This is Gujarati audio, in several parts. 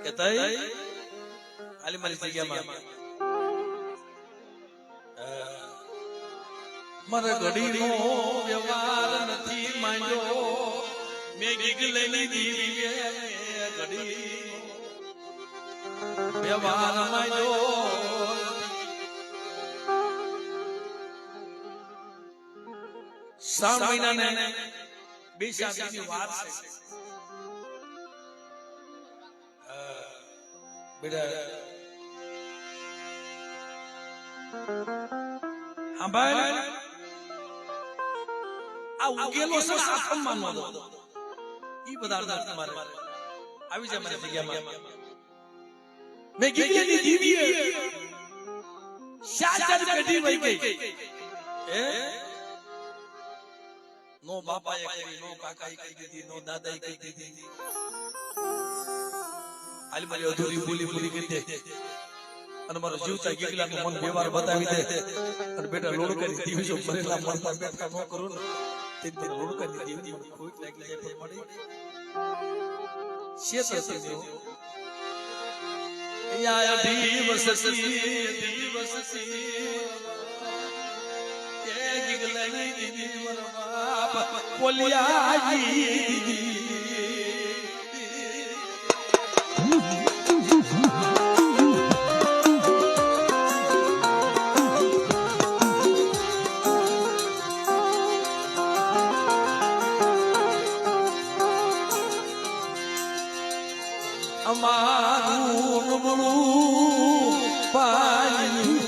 કે તઈ આલી મારી જગ્યામાં મારે ઘડીનો વ્યવહાર નથી માંડ્યો મેં ગીગ લઈ લીધી ઘડી વ્યવહાર માંડ્યો 7 મહિના ને 2 શાદીની વાત છે બેટા હા ભાઈ આ ઉગેલો છે સાતમ માનવાનો ઈ બધા તમારે આવી જાય મારી જગ્યામાં મેં ગીગલી દીદી શાદર કઢી વઈ ગઈ હે નો બાપાએ કરી નો કાકાએ કરી દીધી નો દાદાએ કરી દીધી આલી મારી અધૂરી બોલી કરી દે અને મારો જીવ ચાઈ ગીગલાનું મન વ્યવહાર બતાવી દે અને બેટા લોડકાની દિવસો ભરેલા મનમાં બેઠા ન કરું ને તે લોડકાની દેવની મને કોઈ લાગી જાય પણ મળી શેત છે યા દિવસસી એ ગીગલાની દીદી મરવા પોલિયાજી અમારું નબળું પાયું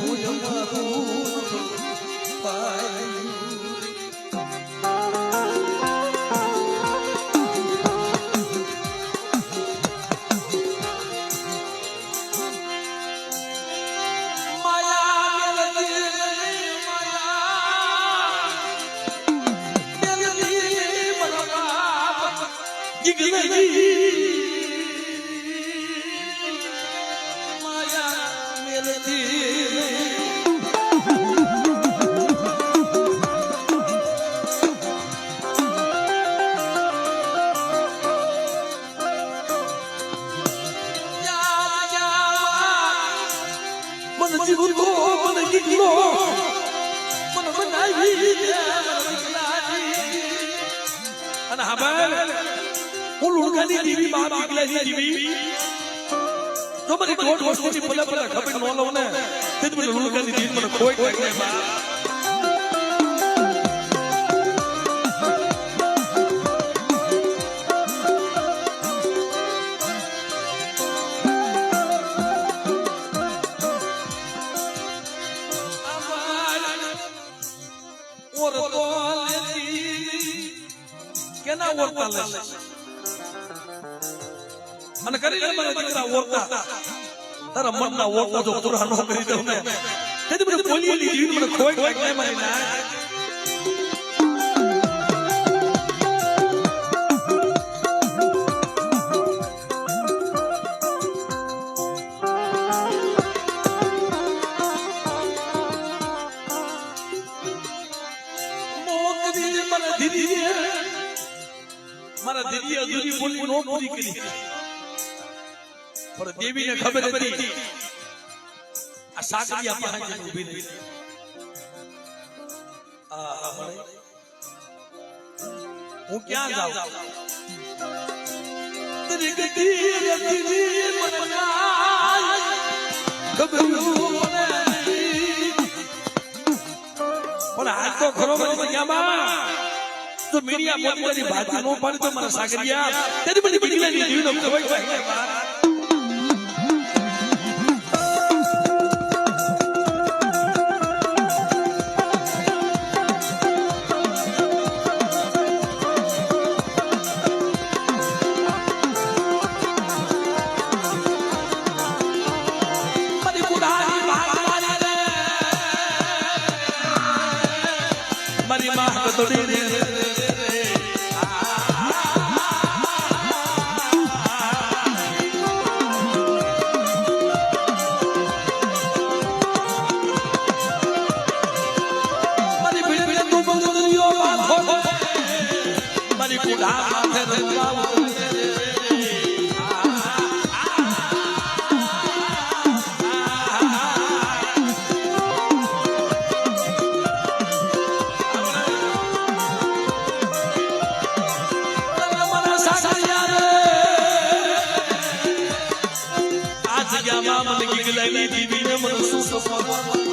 અને હા હું લુણકાની દીવી બાપ ગીગલાની દીવી તો મને કોટ વસ્તુની ભલે ખબર ન લઉં ને તે મને લુણકાની દીવી મને કોઈ લાગે બા કેના ઓરતા લે અને કરી લે મને દીકરા ઓરતા તારા મનના ઓરતા જો પૂરા ન કરી દઉં ને તેથી મને બોલીલી જીવન મને કોઈ લાગે મારી ના મારા દીદી અધૂરી બોલી નો પૂરી કરી પણ દેવીને ખબર હતી આ સાગરિયા પાસે ઊભી રહી હું ક્યાં જાઉં તરી ગતી રતી મનના ખબર પણ આ તો ખરો મને ક્યાંમાં તો મીડિયા મોટી ભાજી નો પાડી તો મારા સાગરિયા તેની બધી ગીગલાની જીવનો કોઈ લાગે બા મારી માં કતોડી રે મારી કુડા માથે રંગાવું માં મને ગીગલાની દીવીને મને શું સપવાનું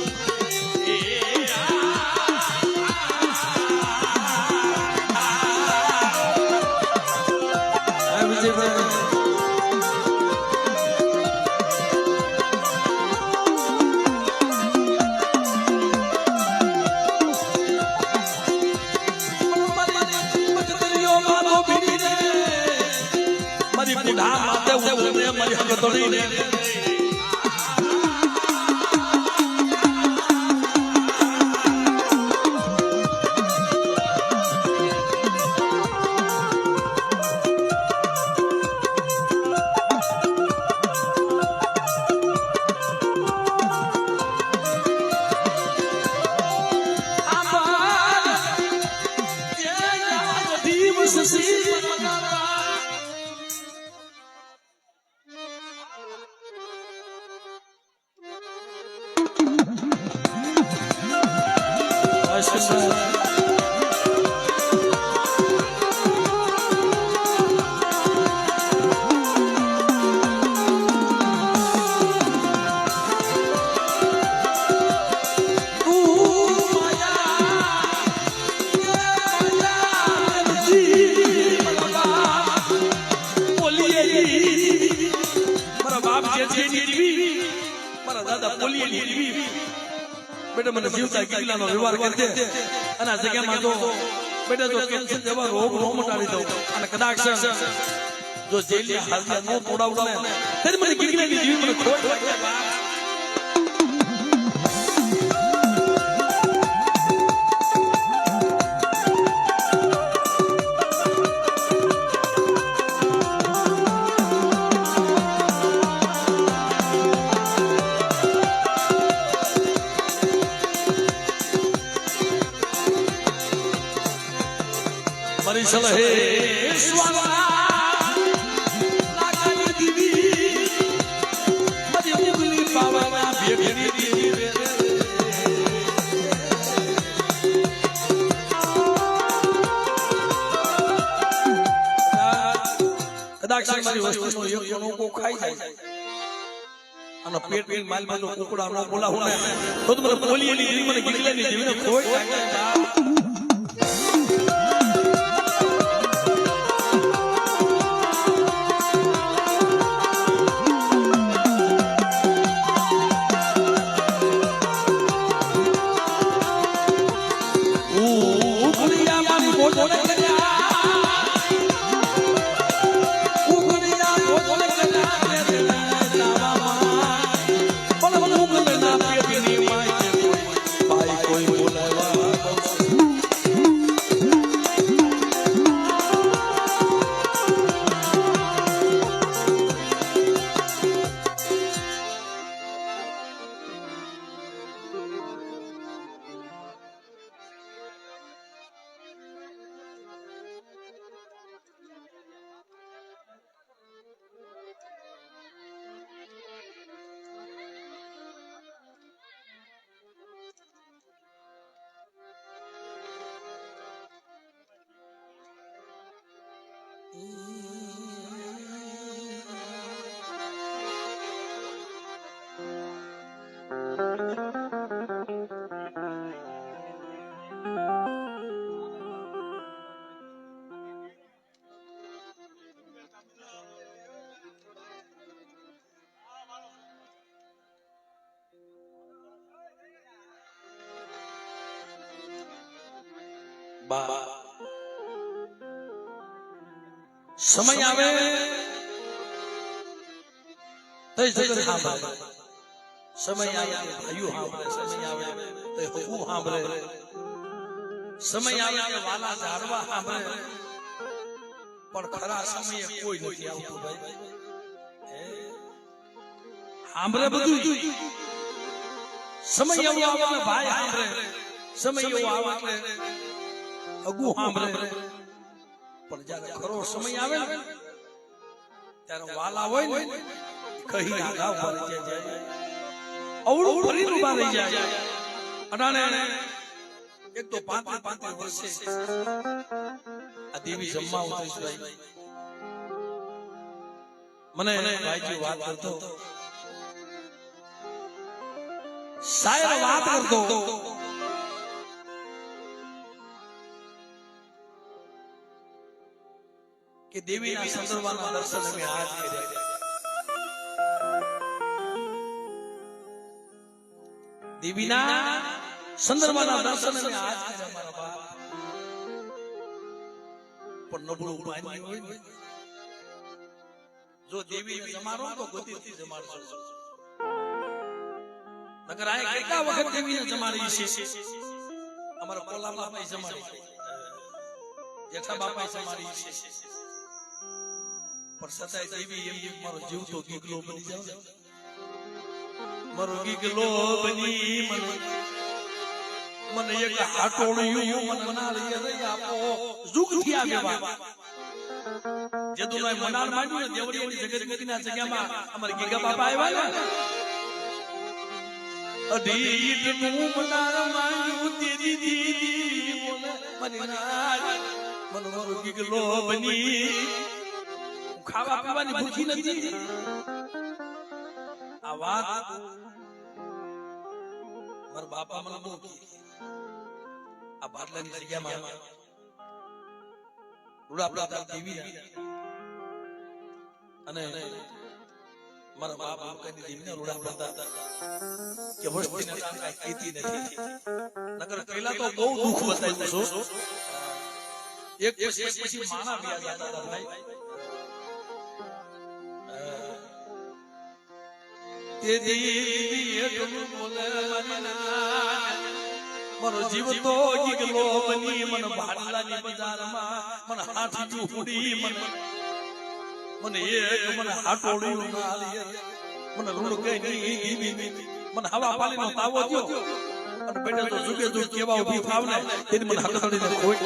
બેટા મને જીવતા ગીગલાનો વ્યવહાર કરી દે અને આ જગ્યામાં તો બેટા જો કેન્સર જેવા રોગ નો મટાડી દઉં અને કદાચ જો જેલી હાલત નો તોડાવું ને ત્યારે મને ગીગલાની જીવી મને ખોટ લાગે परिसल हे स्वांगना लागानी दीवी मधी उगली पावना भेटनी दीवी કદાચ મારી વસ્તુનો એક કોનો કો ખાઈ જાય અને પેટ પેટ માલ માલ કુકડા નો બોલાવું ને તો મને બોલીએલી જીવી મને ગીગલાની જીવીને ખોટ લાગે समय आवे तो जगत हांभळे समय आवे भाइयों हांभळे समय आवे तो હું હાંભળે સમય આવે કે વાલા ઝાડવા હાંભળે પણ ખરા સમયે કોઈ નથી આવતું ભાઈ હાંભળે બધું સમય એવો આવે ભાઈ હાંભળે સમય એવો આવે અગુ હાંભળે પણ જ્યારે ખરો સમય આવે ને ત્યારે વાલા હોય ને કહી આગા ભરી જાય અવળું ભરીને ઉભા રહી જાય અડાણે એક તો 35 વર્ષે આ દેવી જમવા ઉતરી ભાઈ મને ભાઈજી વાત કરતો શાયર વાત કરતો કે દેવીના સંદર્ભના દર્શન અમે આજ કર્યા. દેવીના સંદર્ભના દર્શન અમે આજ કર્યા મારા બાપ. પણ નબળું પાણી હોય ને, જો દેવી જમાડો તો ગતિથી જમાડજો. નકર આ કેટલા વખત દેવીને જમાડી છે. અમારા કોલા બાપાએ જમાડી, જેઠા બાપાએ જમાડી છે. પણ છતાંય દેવી એમ મારો જીવ તો ગીગલો બની જાવ, મારો ગીગલો બની મને એક હાટોળિયું મને ના લઈ રહી આપો. જુગથી આવ્યા જે દુનાય મનાર માંડ્યું ને દેવડીની જગતગીરીના જગ્યામાં અમારા ગીગા બાપા આવ્યા ને, અઢીટનું મનાર માંડ્યું તેરી દીદી મને નાર મને મારો ગીગલો બની. ખાવા પીવાની ભૂખી નથી. આ વાત મારા બાપા મને બહુ આ બાટલાની જગ્યામાં રૂડા પ્રાતા દેવી અને મારા બાપા કઈ દેવીના રૂડા પ્રાતા કે વસ્તીને કાંઈ કહેતી નથી. નકર પહેલા તો બહુ દુઃખ બતાવ્યું છો. એક પછી માણા વ્યા જતા હતા ભાઈ. મારો જીવ તો ગીગલો બની મને ભાડલાની બજારમાં મને હાથી ઉડી મને એક મને હાટોડ્યું ના લે મને રૂડ ગઈ મને હવા પાલીનો તાવો દ્યો અને બેટા તો જુગે જુગ કેવા ઉભી થાવને તેની મને હાટોડીને ખોઈ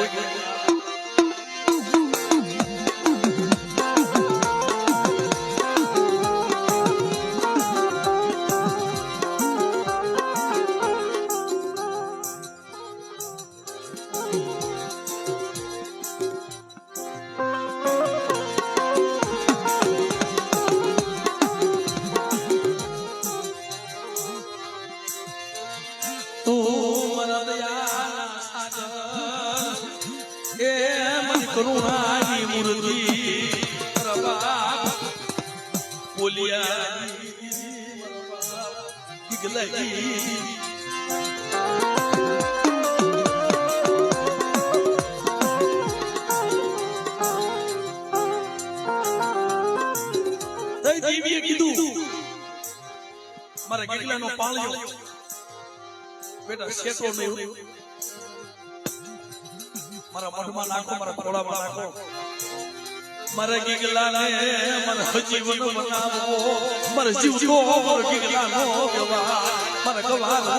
કરુણાની મૂર્તિ પ્રભા બોલિયા ગીગલાજી દેવીએ કીધું મારા ગીગલાનો પાળ્યો બેટા શેકો નહીં, મારા મઢમાં નાખો, મારા ખોળામાં નાખો, મારા ગીગલાને મને હજીવન બનાવો, મારા જીવ તો મારા ગીગલાનો ગવા મારા ગવારો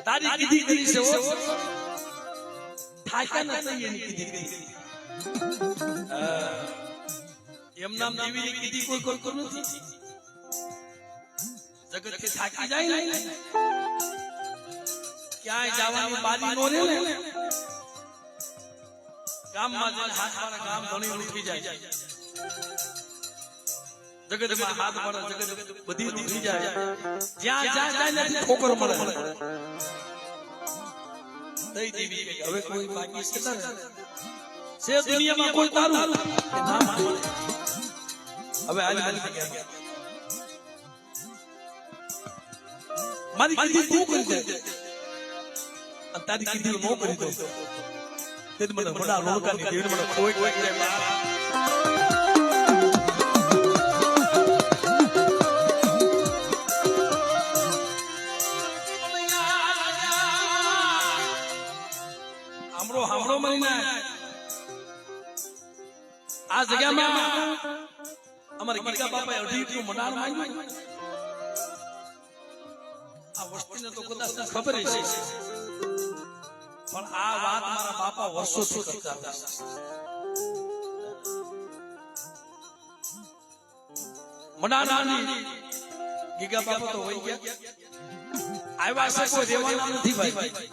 તારી કીધી કરી છે થાકા નથી એની કીધી કરી. એમ નામ દેવી કીધી કોઈ કરતો નથી. જગત કે થાકી જાય ને ક્યાંય જવાની બારી નો રે ને ગામમાં જઈને હાથ મારા ગામ ઘણી ઉઠી જાય. જગતમાં હાથ મારા જગત બધી ઉઠી જાય. જ્યાં જાય ને ઠોકર મળે. તઈ દેવી હવે કોઈ બાકી છે છે દુનિયામાં કોઈ તારું ના માને. હવે આલી ગયા મારી કીધી તું કરી દે અને તારી કીધી નો કરી દો. તે મને બડા લોકાની દેવી મને કોઈ કોઈ હાંભળો મરીને આ જગ્યામાં અમારે ગીગા બાપાએ 18 નું મંડાણ માંગ્યું. આ વસ્તીને તો કદાચ ખબર છે, પણ આ વાત મારા બાપા વર્ષોથી કરતા હતા. મંડાણાની ગીગા બાપા તો વહી ગયા, આવ્યા છે કોઈ રહેવાના નથી ભાઈ,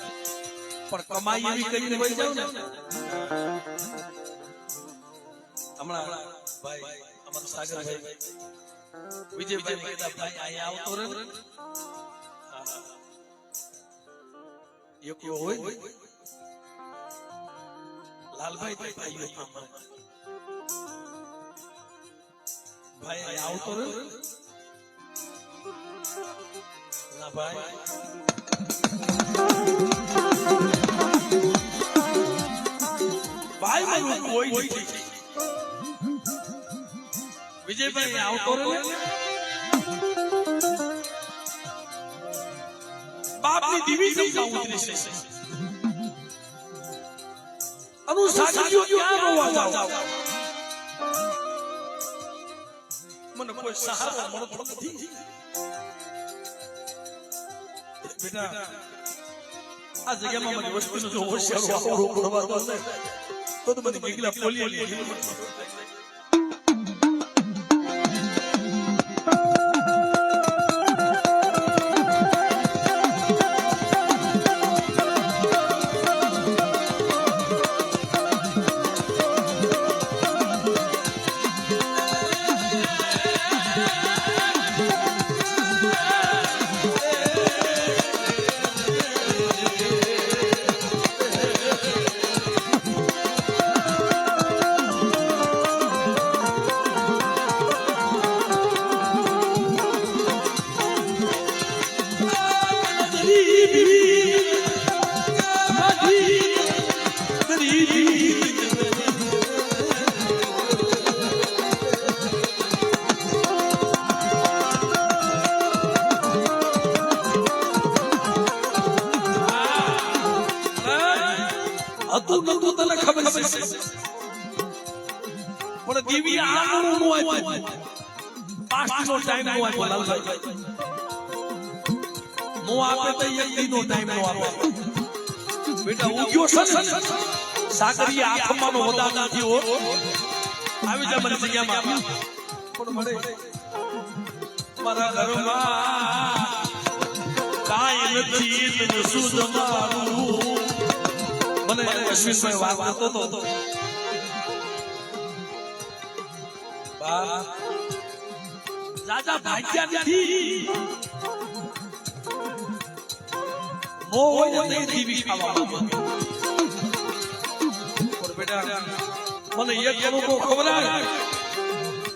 પણ કમાઈ એવી કરીને વહી જાવ ને. હમણાં ભાઈ અમારા સાગરભાઈ વિજયભાઈ કહેતા ભાઈ અહીંયા આવતો રહે એકલો હોય લાલભાઈ તો ભાઈઓ ભાઈ અહીંયા આવતો રહે ના ભાઈ ભાઈ મારું કોઈ નથી. વિજયભાઈ આવતો રહે બાપની દીવી સમજાવું ઉતરી છે. અનુ સાગરીઓ ક્યાં રોવા જાવ, મને કોઈ સહારો મળતો નથી. બેટા આ જગ્યામાં મને વસ્તુનો જો હોશિયારો આવડો કરવા દો ને તો મને ગીગલા પોલી લીધી. પણ દીવી આમણું નો આપ્યું, પાસ્ટનો ટાઈમ નો આપ્યો લાલભાઈ, નો આપે તો એક દીનો ટાઈમ નો આપે. બેટા ઉગ્યો છે સાગરીય આત્માનો વદાન નથી હો. આવી જા મને જગ્યામાં, પણ મળે મારા ઘરમાં કાંઈ નથી તને સુધ મારું. મને અશ્વિનભાઈ વાત કરતો હતો, રાજા ભાગ્યા નથી, નો હોય ને દીવી ખાવામાં. બેટા મને એક અનુભવ ખબર આવે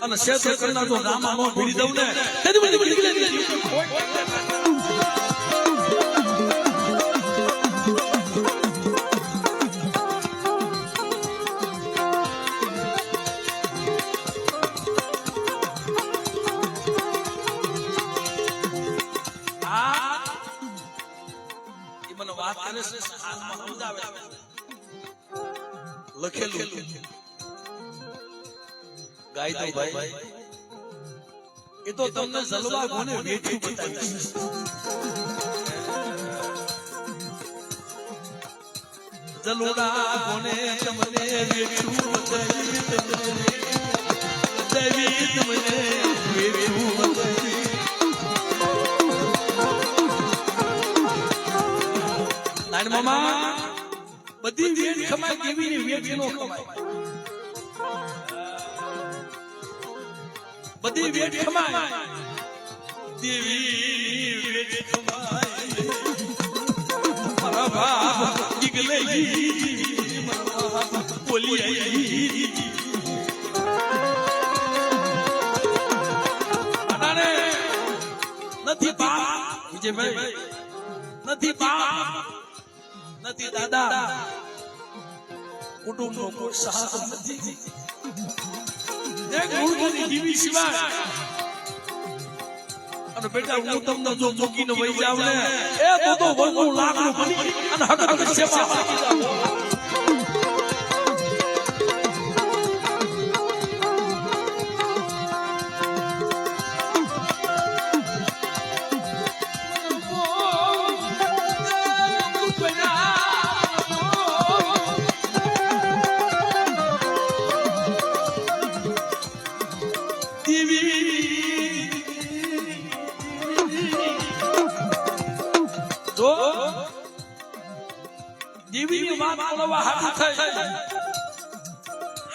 અને શેષ કરના જો રામા નો ભીડી દઉં ને તેની બધી ભીડી લખેલું ગાય તો ભાઈ એ તો તમને જલવા કોને વેઠું બતાવી. જલોડા કોને તમને વેઠું બતાવી, દેવી તમને વેઠું બતાવી. નાની મામા બધી વેઠ ખમાય, કેવી ની વેઠ નો ખમાય. બધી વેઠ ખમાય, દેવી વેઠ ખમાય. મારા બાપ ગીગલે મારા બાપ બોલી આવી. અડાને નથી બાપ વિજયભાઈ, નથી બાપ, નથી દાદા, કુટુંબનો કોઈ સહારો નથી. એક મૂળની દીવી સિવાય. અને બેટા હું તમને જો મૂકીને વહી જાવ ને એ તો વળનું લાકડું બની અને હકત સેવા આપી જાવ.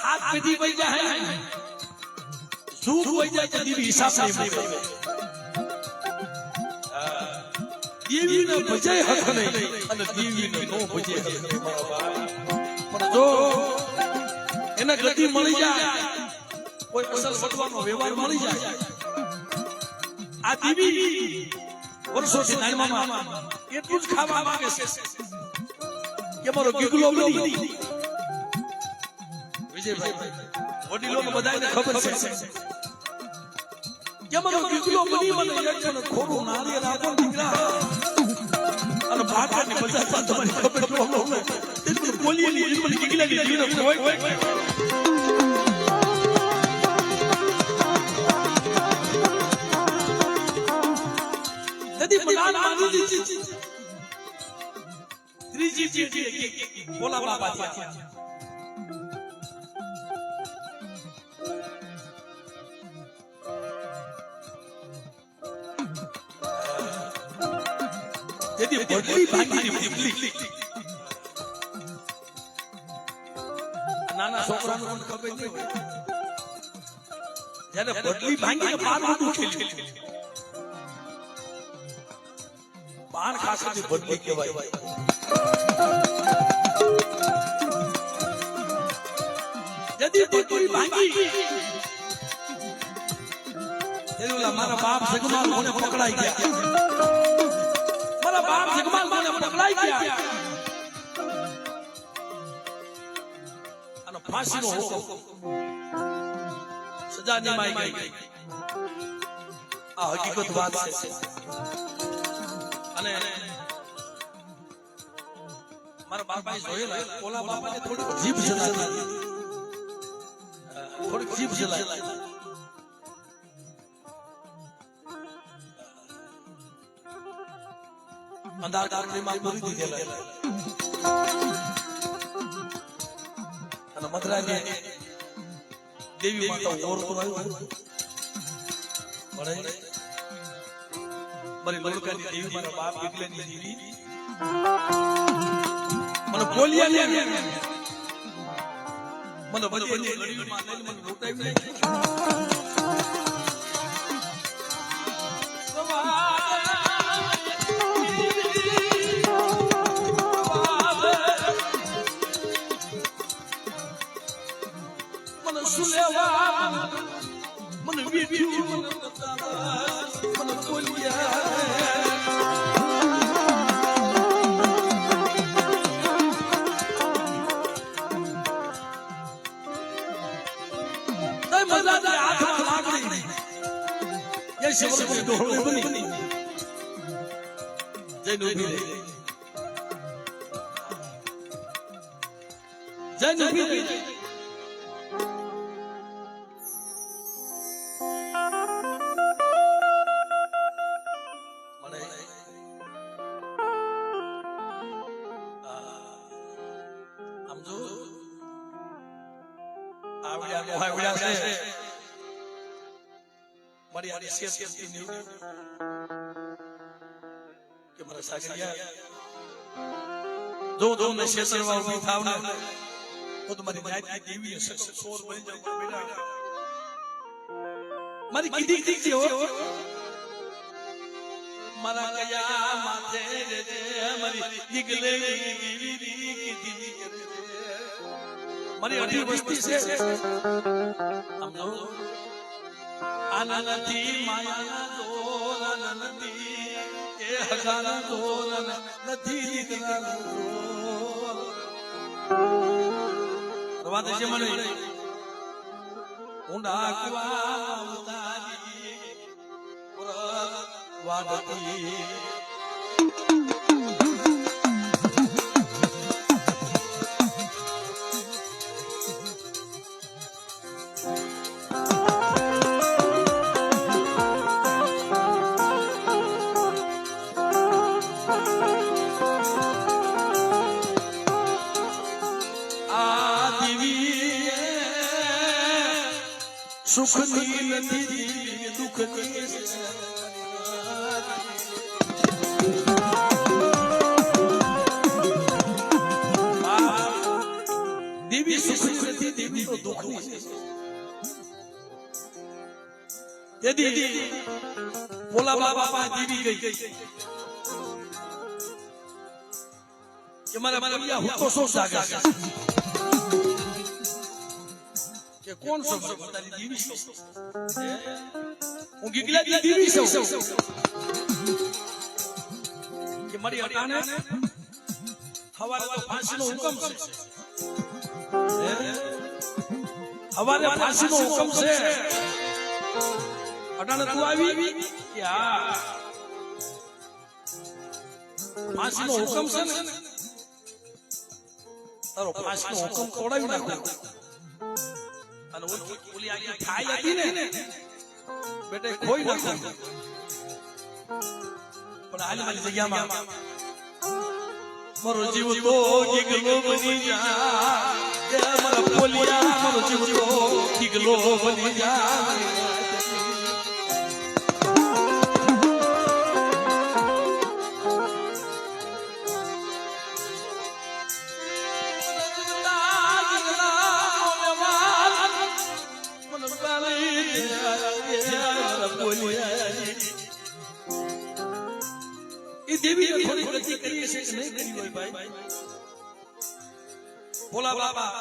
હાથ પેઢી વઈ જાય સુખ વઈ જાય તો દીવી હિસાબ નહીં મળે દેવીને ભજે હક નહીં અને દેવીને નો ભજે હક નહીં પણ જો એને ગતિ મળી જાય કોઈ અસલ સત્વાનો વ્યવહાર મળી જાય આ દેવી વર્ષોથી નાનમામાં એટલું જ ખાવા માંગે છે કે મારો ગીગલો બની વિજયભાઈ વડીલોને બધાને ખબર છે કે મારો ગીગલો બની મને એકને ખોડું નારિયેળ આપો દીકરા અને ભાગની બજારમાં તમારી ખબર ન હોય એટલે બોલીની મને ગીગલાની જીવને કોઈ મનાન માની દીધી ત્રીજી ચીઠી બોલા બાબા થયા જેથી બદલી ભાગીની બદલી નાના છોકરાને મને ખબર નહીં હોય જ્યારે બદલી ભાંગીને બાર મોટું ખેલી બાણ ખાસી બદલી કહેવાય જદી બદલી ભાંગી એલા મારા બાપ જગમાલ મને પકડાઈ ગયા મારા બાપ જગમાલ મને પકડાઈ ગયા અને ફાંસીનો હુકમ સજા નિમાઈ ગઈ આ હકીકત વાત છે અને મારા બાપાએ જોયેલા ઓલા બાપાને થોડી જીભ જલાઈ થોડી જીભ જલાઈ અંધાર કારણીમાં ભરી દીધેલા અને મધરાને દેવી માતા ઓરતો આવ્યો મળે મારી લોડકાની દેવી મારા બાપ એકલેની દેવી મને બોલ્યા લે મને બધી ગળીમાં લઈને મને લૂંટાવી લે મને સુલેવા મને વીઠ્યું મને બોલ્યા જો મેં શેષરવા ઉભી થાવ ને તો તમારી જાતની દેવી સોર બની જાવ બેટા મારી કીધી કીધી હો મારા કયા માથે રે મારી દીકલે દેવી કીધી મારી અઢી વસ્તી છે સમજો આનંદથી માયા દોર આનંદથી એ હજારા દોર નથી દીકરા વાત છે મને ઊંડા કુવા ઉતારી વાદતી સુખની નથી દુઃખની દેવી સુખની નથી, દેવી તો દુઃખની છે. તેથી ભોલા બાપા દેવી ગઈ કે મારા બોલિયા હું તો શું જાગે છે કે કોણ છો તારી દેવી છો હું ગીગલા દેવી છું કે મારી અટાણે હવારે તો ફાંસીનો હુકમ છે, હવારે ફાંસીનો હુકમ છે. અટાણે તું આવી કે હા ફાંસીનો હુકમ છે ને તારો ફાંસીનો હુકમ તોડાવી નાખો. અને ઓલી આખી થાઈ હતી ને બેટે ખોઈ નાખો. પણ હાલી મારી જગ્યામાં મારો જીવ તો ગીગલો બની જા, મારા બોલિયા મારો જીવ તો ગીગલો બની જા. દેવી થોડી ગતિ કરીએ છે કે નહીં કરી હોય ભાઈ. ભોલા બાપા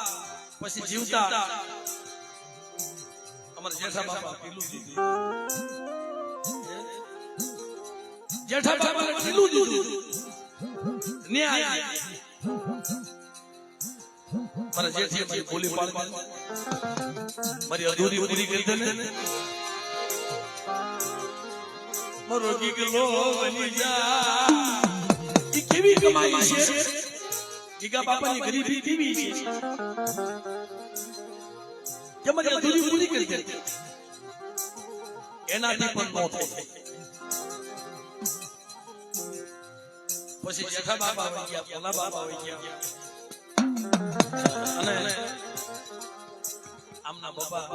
પછી જીવતા અમારા જેઠા બાપા પીલું દીધું, જેઠા બાપા પીલું દીધું ન્યાય મારા જેઠી બોલી પાડી મારી અધૂરી પૂરી કરી દે ને. મારો ગીગલો બની જા. ઈ કેવી કમાઈ છે, ગીગા બાપાની ગરીબી કેવી છે કે મારી અધૂરી પૂરી કરી દે એનાથી પણ નો થાય. પછી જેઠા બાપા આવી ગયા, ભોલા બાપા આવી ગયા અને આમના બાપા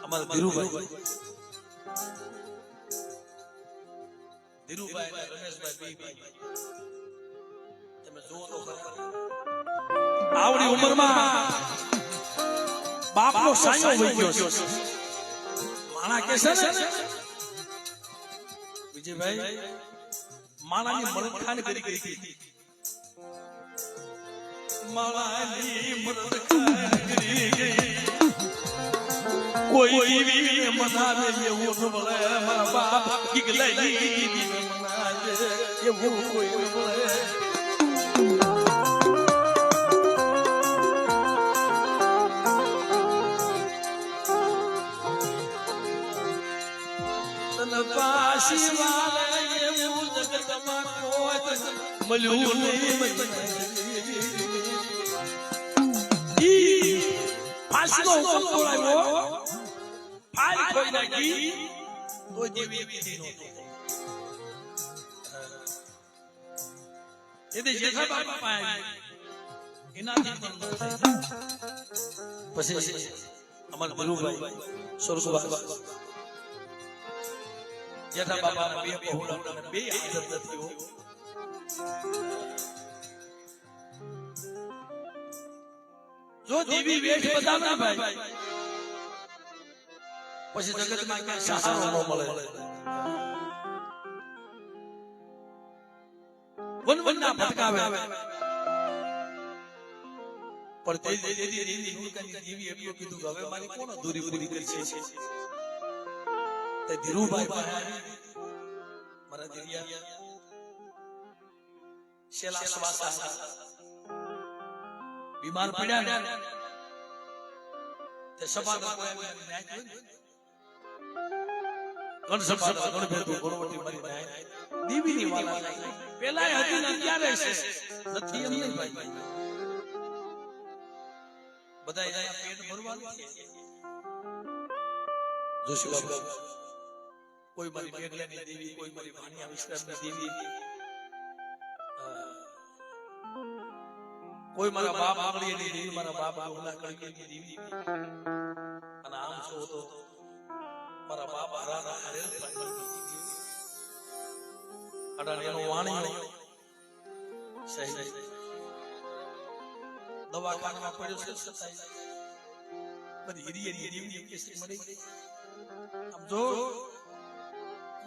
અમારા ધીરુભાઈ ધીરુભાઈ અને રમેશભાઈ બે તમે જોવો તો આવડી ઉંમરમાં બાપનો સાયો થઈ ગયો છે. માણા કે છે ને વિજયભાઈ માણાની મરણખાન કરી હતી. માણાની મરણખાન કરી ગઈ કોઈ દીવી મનાવે એવું ન મળે. મારા બાપ ગીગલાઈ દીવી મનાવે એવું કોઈ ન મળે. તને પાસી વાલે એવું જગતમાં કોઈ મળ્યું નહીં. ફાંસીનો હુકમ તોડાવ્યો, ફાઈ ખોઈ નાખી તો દેવી વિધિ નહોતો. એટલે જેઠા બાપા પાય એનાથી પણ પછી અમારા ધીરુભાઈ સ્વર્ગવાસ જેઠા બાપા બે બહુડા બે આદત નથી હો. જો દેવી વેઠ બતાવે ભાઈ પછી જગતમાં ક્યાં સહારો ન મળે. વનવનના ભટકાવે પણ તે દેવી એટલું કીધું કે હવે મારી કોણ અધૂરી પૂરી કરી છે. તે ધીરુભાઈ મારા દિરિયા શેલા શ્વાસા બીમાર પડ્યા ને તે સભાના કોઈ ન્યાય ગણ સભા ગણ ભેદુ ગણવટી મારી ન્યાય દેવીની વાલા પેલા હતી ને અત્યારે છે નથી એમ નહીં ભાઈ. બધા એના પેટ ભરવાનું છે. જોશી બાબા કોઈ મારી મેઘલાની દેવી, કોઈ મારી ભાણિયા વિસ્તારની દેવી, કોઈ મારા બાપ આંગળીની દેવી, મારા બાપ ઓલા કળકીની દેવી. અને આમ છો તો મારા બાપ હરાના હરેલ પાણીની દેવી. અડાણ એનો વાણિયો સહી દવાખાનામાં પડ્યો છે સતાઈ બધી હિરી દેવી કેસે મરી આમ જો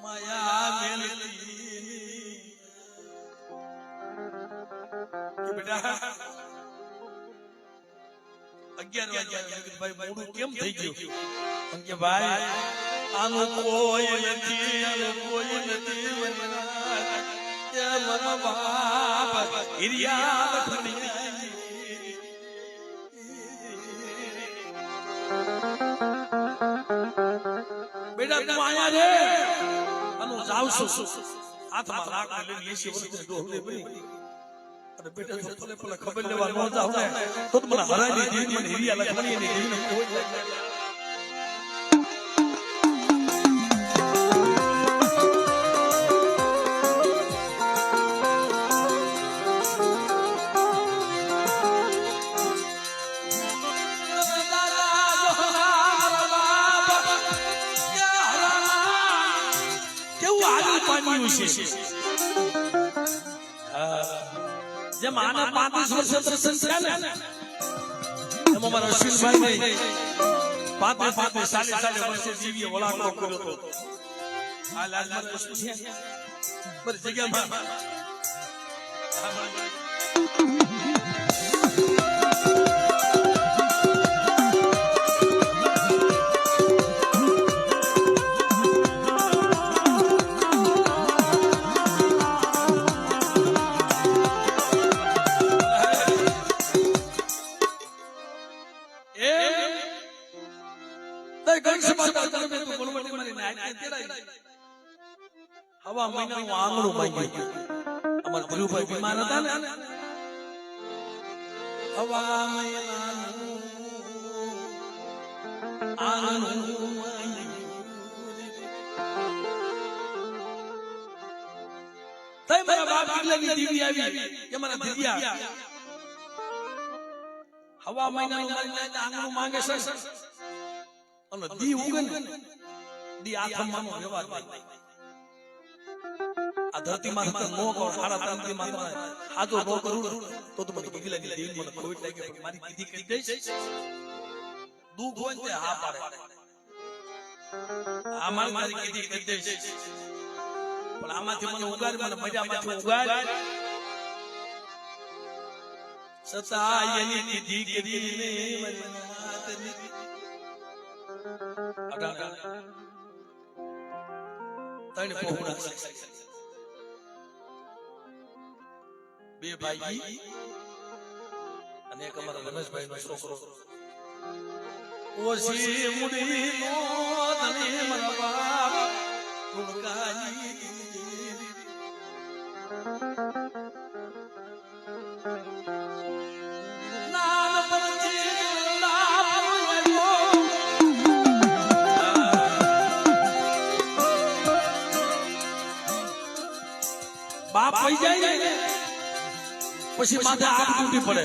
માયા મેલતી કે બેટા 11 વાગ્યા ભાઈ મોડું કેમ થઈ ગયું કે ભાઈ આનું કોઈ નથી કે મારા બાપ હિરિયા લખણી બેટા તું આયા રે આનું જાવ છું હાથમાં લાખ લઈને લેસી વસ્તુ ડોહલે ભરી અરે બેટા તો ભલે ખબર લેવા ન જાવ ને તો મને હરાવી દીધી મને હિરિયા લખણી ની દીને કોઈ જે માના 35 વર્ષ દર્શન છે ને એમાં મારા અશ્વિનભાઈ ને 35 સાલે વર્ષે જીવીએ વળાંકો કર્યો તો આ લાલમાં વસ્તુ છે બધી જગ્યામાં હવા મહિનાનું આંગણું માંગ્યું અમાર ધીરુભાઈ બીમાર હતા ને હવા મહિનાનું આંગણું તઈ મારા બાપ આગળની દીવી આવી કે મારા દીદિયા હવા મહિનાનું આંગણું માંગે છે અને દી ઉગે ને દી આથમવાનો વ્યવહાર નહીં આ ધરતી માં નો કરો સાડા ત્રણથી માં હાજો નો કરું તો મને ગીગલાની દેવી મને ખોટ લાગે પણ મારી કીધી કહી દઈશ દુઃખ હોય ને હા પાડે આ મારી કીધી કહી દઈશ પણ આમાંથી મને ઉગાડ મને મજામાંથી ઉગાડ સતાયની કીધી કીધી તને પહોળા બે ભાઈ અને એક અમારા રમેશભાઈ નો છોકરો ઓછી મુડી નો તને મારા બાપ ગુણગાઈ નામ પરથી બાપ પઈ જાય ને પછી માથે આપ તૂટી પડે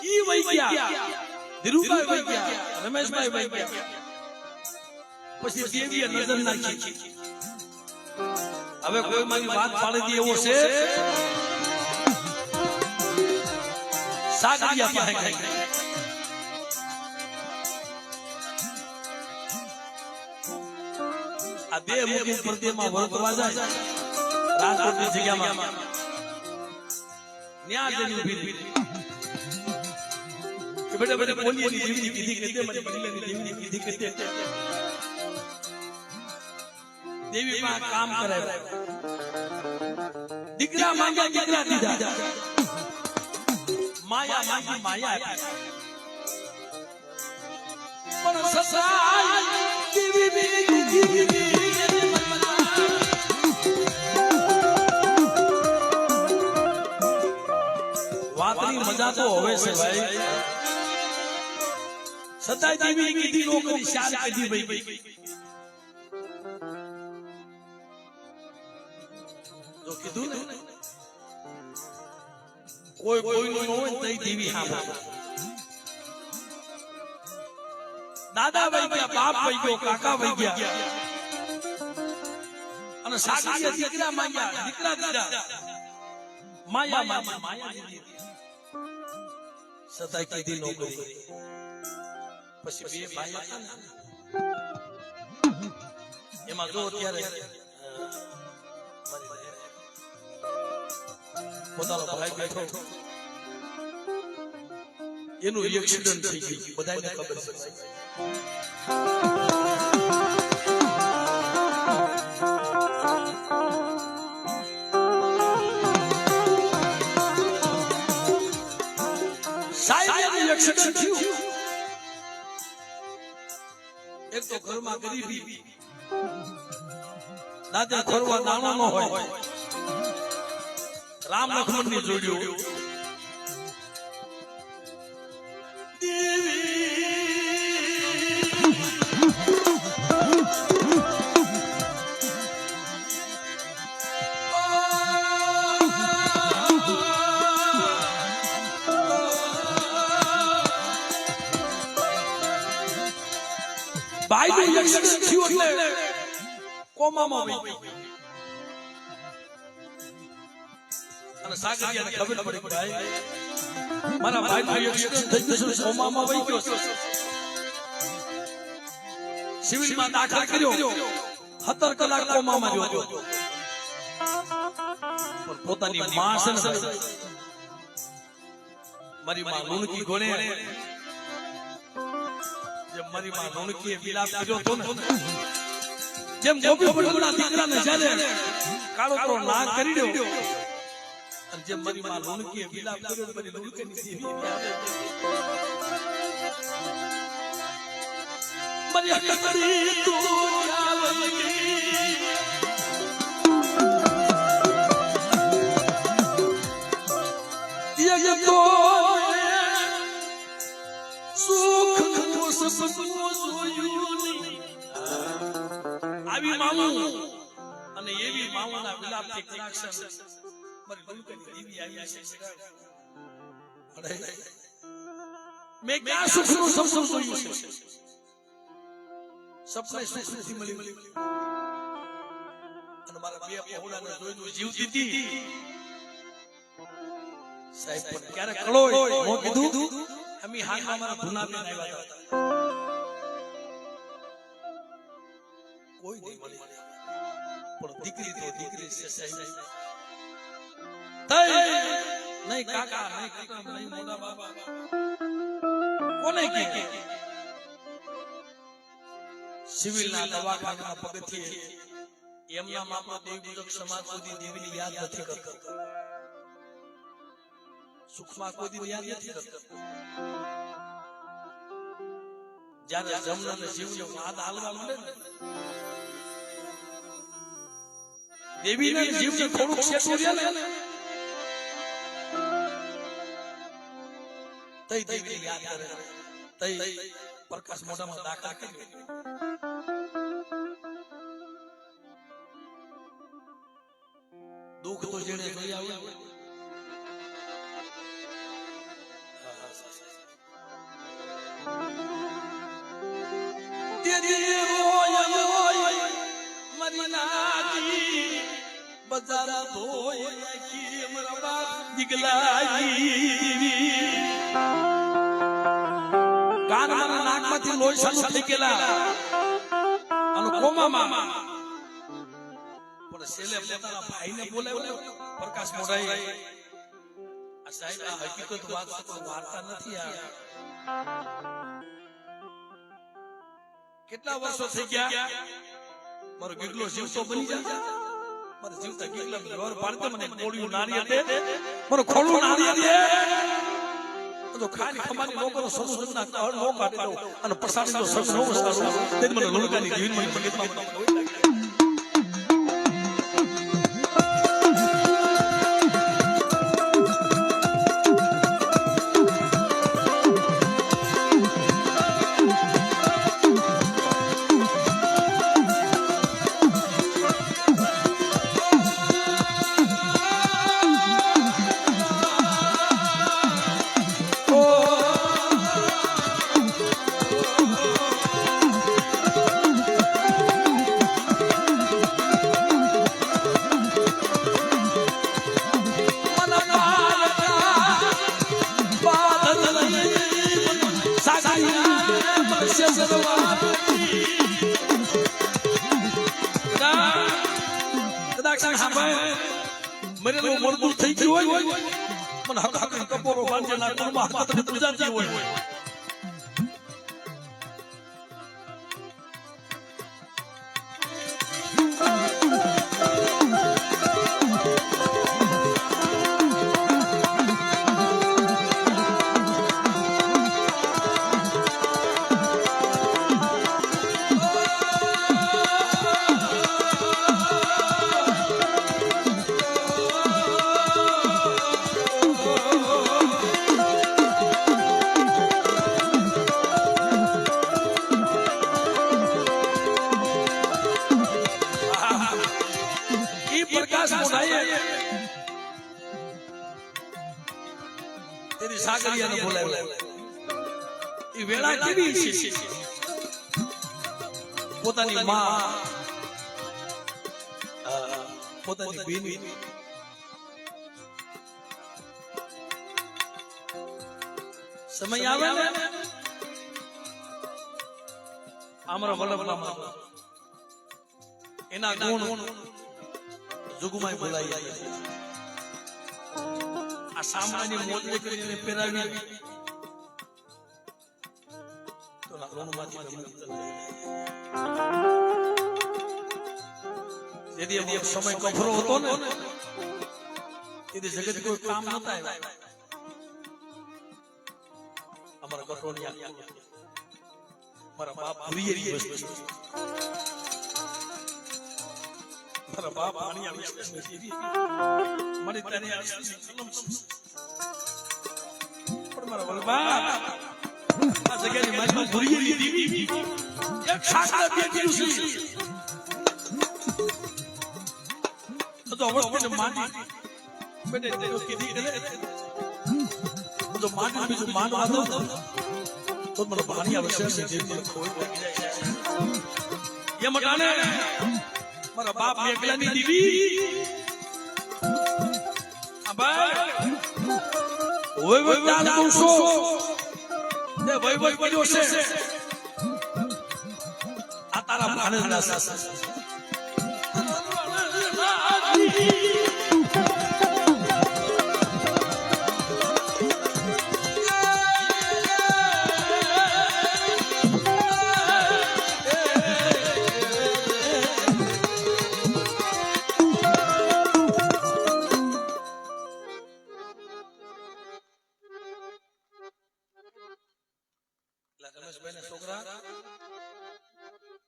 ઈ વઈ ગયા ધીરુભાઈ વઈ ગયા રમેશભાઈ વઈ ગયા પછી દેવીએ નજર નાખી હવે કોઈ મારી વાત પાડી દે એવો છે સાગરિયા પાસે ગઈ આ બે મુખી પ્રતિમા વર્તવા જાય રાજકોટની જગ્યામાં ન્યા જઈને ઉભી કે બેટા બેટા બોલીની દેવીની કીધી કે મને બદલેની દેવીની કીધી કે દેવી માં કામ કરાય દીકરા માંગ્યા દીકરા દીધા માયા માંગી માયા પણ સસાય દેવી વાતની મજા તો હવે છે ભાઈ સતાય દેવી કીધી નો કરી શાન કીધી ભાઈ તો કીધું ને કોઈ કોઈનું ન હોય તઈ દેવી હામે દાદા વહી ગયા, બાપ વહી ગયો, કાકા વહી ગયા, અને સાગરીએ દીકરા માંગ્યા, દીકરા દીધા, માયા દીધી, સતાય કીધી નો કરી. પછી બે ભાઈ હતા ને, એમાં જો અત્યારે પોતાનો ભાઈ બેઠો, એનું એક્સિડન્ટ થઈ ગયું, બધાને ખબર છે. સાહેબનું એક્સિડન્ટ થયું. એક તો ઘરમાં ગરીબી, દાદા ખોરવા દાણો ન હોય, રામ લક્ષ્મણ ની જોડ્યો. ભાઈ નું એક્સિડન્ટ થયું એટલે કોમામાં વહી ગઈ. અને સાગરિયાને ખબર પડી, ભાઈ મારા ભાઈ નું એક્સિડન્ટ થઈ ગયું, કોમામાં વહી ગયો. સિવિલમાં દાખલ કર્યો, 17 કલાક કોમામાં રહ્યો. પણ પોતાની માં છે ને, મારી માં લુણકી ગોણે, મારી માં લુણકીએ વિલાપ કર્યો તો ને, જેમ ગોપી પટુના દીકરાને જ્યારે કાળો કાળો નાગ કરી દો, અને જેમ મારી માં લુણકીએ વિલાપ કર્યો, મારી લુણકીની દેવી મારી હકડી તું જાવલી, યે તો આવી મામું અને એવી મામુના વિલાપથી કલાક્ષર મારી લુણકીની દેવી આવી છે. મેં ક્યાં સુખનું સપનું જોયું છે? સપને સુખ નથી મળ્યું. અને મારા બે પહોળાને જોઈને જીવતી હતી. સાહેબ પણ ક્યારે કળો મો કીધું અમે હાથમાં મારા ભુનાબેન આવ્યા હતા, કોઈ નહીં મળી, પણ દીકરી તો દીકરી છે સાહેબ. નહીં કાકા, નહીં કાકા, નહીં મોટા બાબા, કોને કે સિવિલના દવાખાના પગથિયે એમના માપા દેવગુજક સમાજ સુધી દેવીની યાદ નથી કરતા, સુખમાં કોઈ દી યાદ નથી કરતા. જ્યારે જમનાને જીવને વાદ હાલવા મળે ને, દેવીને જીવને થોડુંક શેઠું રહે ને, તઈ દેવીને યાદ કરે, તઈ પ્રકાશ મોઢામાં દાખલ કર્યો. દુઃખ તો જેને જોઈ આવ્યું, બજારા ધોય નાખી મરવા દીગલાઈ, કાનના નાકમાંથી લોહી ચાલુ થઈ ગયેલા અને કોમામાં. પણ છેલ્લે પોતાના ભાઈને બોલાવ્યો, પ્રકાશ મોઢાઈ, આ સાહેબ આ હકીકત વાત વાર્તા નથી. આ કેટલા વર્ષો થઈ ગયા, મારો ગીગલો જીવતો બની જાય, મારે જીવતા ગીગલા ઘર પાડતે, મને કોળિયું નારિયેળ દે, મને ખોળું નારિયેળ દે, તો ખાલી ખમાની નોકરો સમુદ્રના કળ નો કાઢી દઉં અને પ્રસાદનો સગ નો વસાડું, તે મને લુણકાની જીવન મને મગજમાં છે કદાચ મરેલું મળતું થઈ ગયું હોય પણ હક હક કપોરો બાંધેલા કુરમાં હાથની પૂજાતી હોય તેરી સાગરિયાને બોલાવ્યા એ વેળા કેવી છે પોતાની માં પોતાની બેન સમય આવે ને અમારા વલ્લભમાં એના ગુણ જુગમાય બોલાય આ સામાન્ય મોજડી કરીને પહેરાવી તો ઋણમાંથી જેથી અમુક સમય કફરો હતો ને તેથી જગત કોઈ કામ નતા આવ્યા અમારા કટોરિયા મારા બાપ ભૂરી વસ્તુ મારા બાપ આની આવી મને તને આ પણ મારા વલ્લભા આ જગ્યાની મારી ભૂરી દીવી એક શાસ્ત્ર બેઠી છે તો અવસ્થાને માની બેટે તે કીધી એટલે તો માની બીજું માનવા દો તો મને પાણી આવશે જે મને કોઈ લાગી જાય છે એ મટાને મારા બાપ મેઘલાની દીવી અબાય ઓય ઓય દાલ કુસો તે વઈ વઈ પડ્યો છે આ તારા ભાણેજના સાસા છોકરા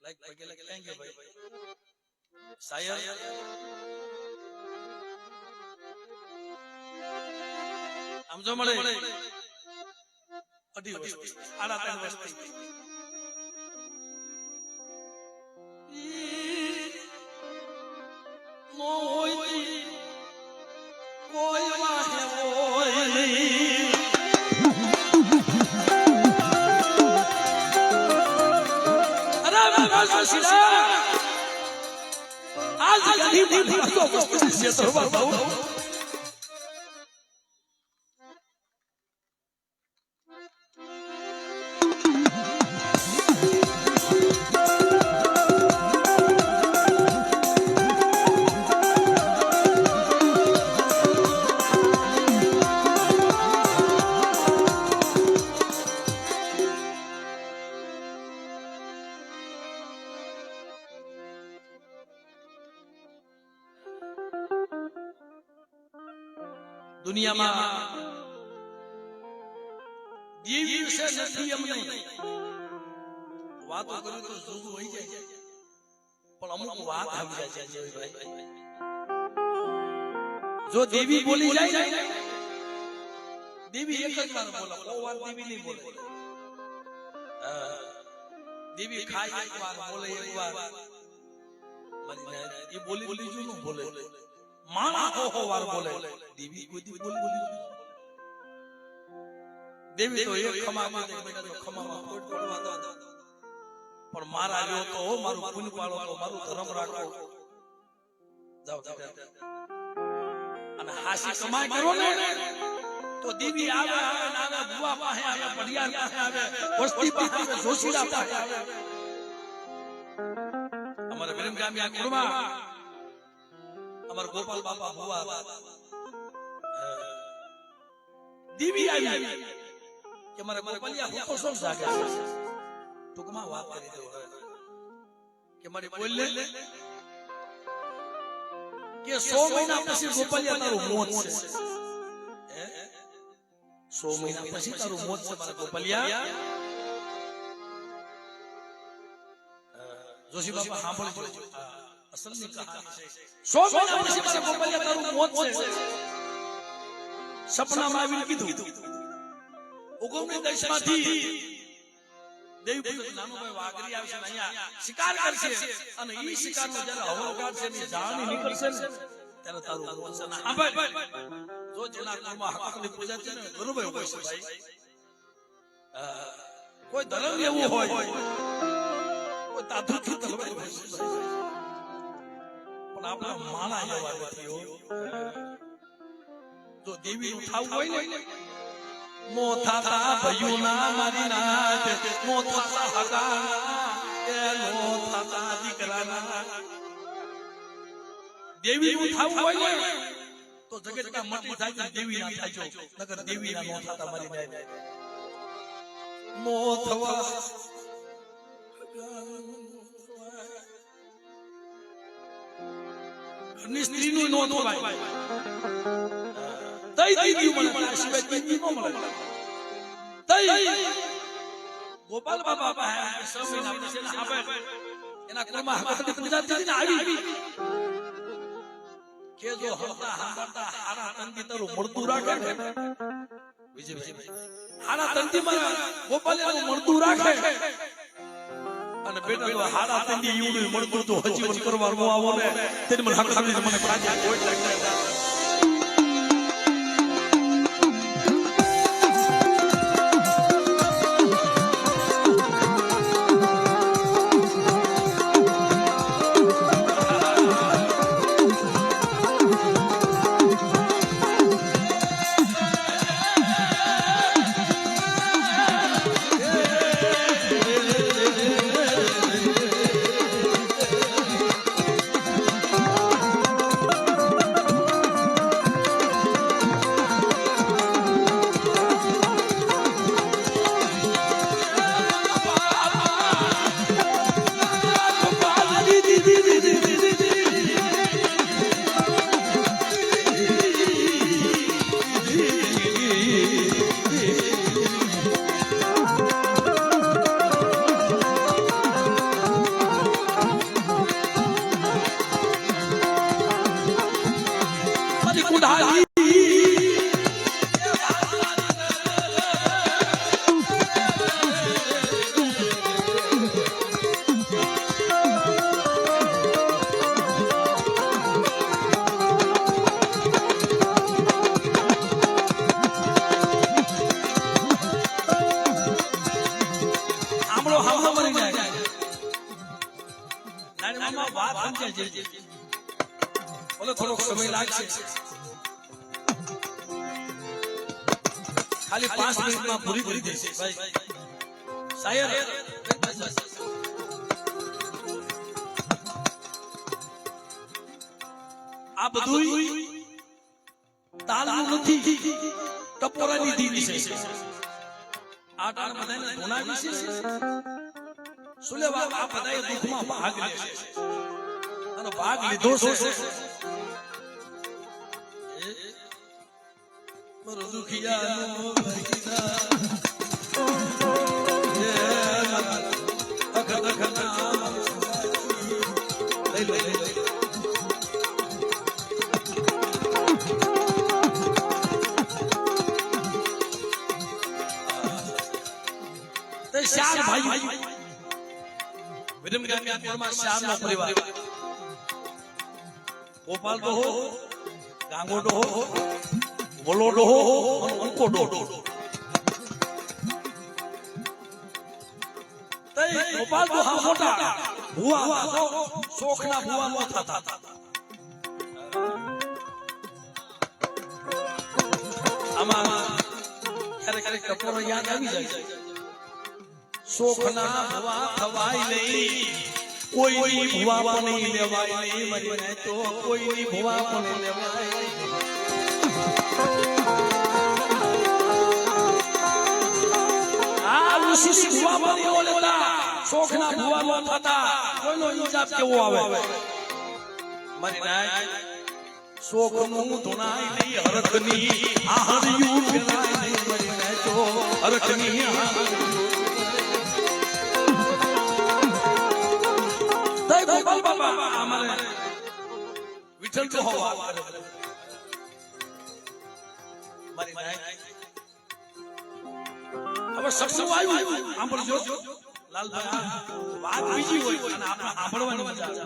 લાઈક પગે લગે લેંગે ભાઈ શાયર આમ જો મળે અઢી વસ્તી આડા ત્રણ વસ્તી કોઈ વાહે હોય નહીં आज गधी बंधी तो से तो बाबू दुनिया में देवी विषय નથી એમ નહીં વાતો કરી તો જુદું હોય જાય પણ અમુક વાત આવી જાય છે ભાઈ જો દેવી બોલી જાય દેવી એક જ વાર બોલે કો વાર દેવી નહીં બોલે દેવી ખાય એક વાર બોલે એક વાર મરી એ બોલી બીજું ન બોલે माना हो वार बोले देवी कोई दी बोली देवी तो एक खमा में बेटा तो खमा में कोट पड़वा दो पर मारा जो तो मारू पुण्य पालो तो मारू धर्म राखो जाओ અને હાસી કમાઈ કરો ને તો દેવી આવે આવે ને આવે ભુવા પાસે આવે પડિયાર પાસે આવે વસ્તી પાસે આવે જોશીડા પાસે આવે અમારા વિરમ ગામિયા કુરમા અમારા ગોપાલ બાપા ભુવા દેવી આવી કે મારા ગોપાલિયા હુકો શું જાગે ટૂંકમાં વાત કરી દો કે મારી બોલ લે કે 100 મહિના પછી ગોપાલિયા તારું મોત છે 100 મહિના પછી તારું મોત છે મારા ગોપાલિયા જોશી બાપા સાંભળજો અસલની કહાની છે 100 મહિના પછી મારા ગોપાલિયા તારું મોત છે સપનામાં આવીને કીધું ઉગમની દેશમાંથી દેવી પુત્ર નાનુભાઈ વાઘરી આવશે ને અહીંયા શિકાર કરશે અને ઈ શિકારનો જ્યારે હવળ કાઢશે ને જાણી નીકળશે ને ત્યારે તારું મોત છે હા ભાઈ જો જેના કુળમાં હકની પૂજા છે ને બરોબર હોય છે ભાઈ કોઈ ધર્મ એવું હોય કોઈ તાધુ તલવાર હોય છે પણ આપણા માણા એવા નથી હો જો દેવી નું થાવું હોય ને મોથાતા ભયુના મારી નાથ મોથાતા હગાના એ મોથાતા દીકરાના દેવી નું થાવું હોય ને તો જગતના મટી થાય દેવી ના થાય નકર દેવી ના મોથાતા મારી જાય મોથવા ઘરની સ્ત્રીનું નો થવાય તઈ દીવી મને સિવાય દીવી નો મળે તઈ ગોપાલ બાપા પાસે સૌના પછી ના આવે એના કુળમાં હકની પૂજા થઈ ને આવી કે જો હમતા હમતા હારા તંતી તારું મળતું રાખે વિજય હારા તંતી મારા ગોપાલિયાનું મળતું રાખે અને બેટા જો હારા તંતી ઈવડું મળતું તો હજીવન કરવા નો આવો ને તેને મને હકની મને કાજે કોઈ લાગે થોડોક સમય લાગશે ખાલી 5 મિનિટમાં પૂરી કરી દેશે ભાઈ શાયર આ બધું તાલનું નથી ટપોરાની દીદી છે આ તાર બધાને ધોનાવી છે સુલેવા આ બધાએ દુઃખમાં ભાગ લે છે અને ભાગ લીધો છે મારો દુખિયાનો ભગીના અખર અખરના લઈ લે તે શાર ભાઈ વિરમ ગામિયા કુળમાં શારનો પરિવાર ગોપાલ ડોહો ગાંગો ડોહો બોલો ડોહો અંકો ડોહો તઈ ગોપાલ ડોહા મોટા ભુવા શોખના ભુવા નો થતા આમાં ક્યારેક ટપોરો યાદ આવી જાય શોખના ભવા થવાય નહીં કોઈની ભવા પણ લેવાય નહીં મરી જાય તો કોઈની ભવા પણ લેવાય આ ઋષિની ભવા પણ એવો લેતા શોખના ભવા ન થતા કોઈનો હિસાબ કેવો આવે મરી જાય શોખનું ધુણાય નહીં હરખની આ હરિયું ફેરાય નહીં મરી જાય તો હરખની ગોપાલ બાબા અમારે વિઠ્ઠલ તો હોવા મારી નાય હવે સક્ષમ આવ્યું આમ પર જો લાલભાઈ વાત બીજી હોય અને આપણે સાંભળવાની મજા આવે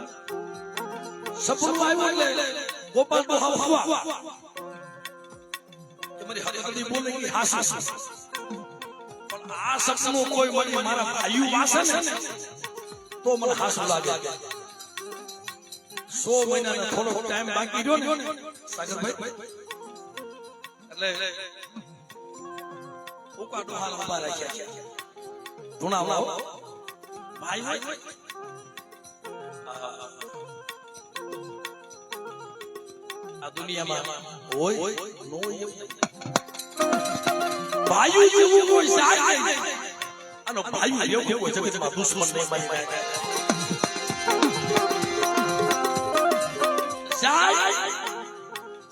સપનું આવ્યું એટલે ગોપાલ તો હવા તમારી હરખડી બોલે કે હાસ પણ આ સપનું કોઈ મને મારા ભાઈઓ વાસે ને તો મને હાસું લાગે 100 મહિનાનો થોડો ટાઈમ બાકી રહ્યો ને સાગરભાઈ એટલે ઉકાડો હાલ ઉભા રાખ્યા ધુણાવડા ભાઈ હોય આ દુનિયામાં હોય નો ભાઈઓ જેવું કોઈ સાથ નહીં આનો ભાઈઓ જેવું કોઈ જગતમાં દુશ્મન નહીં બની જાય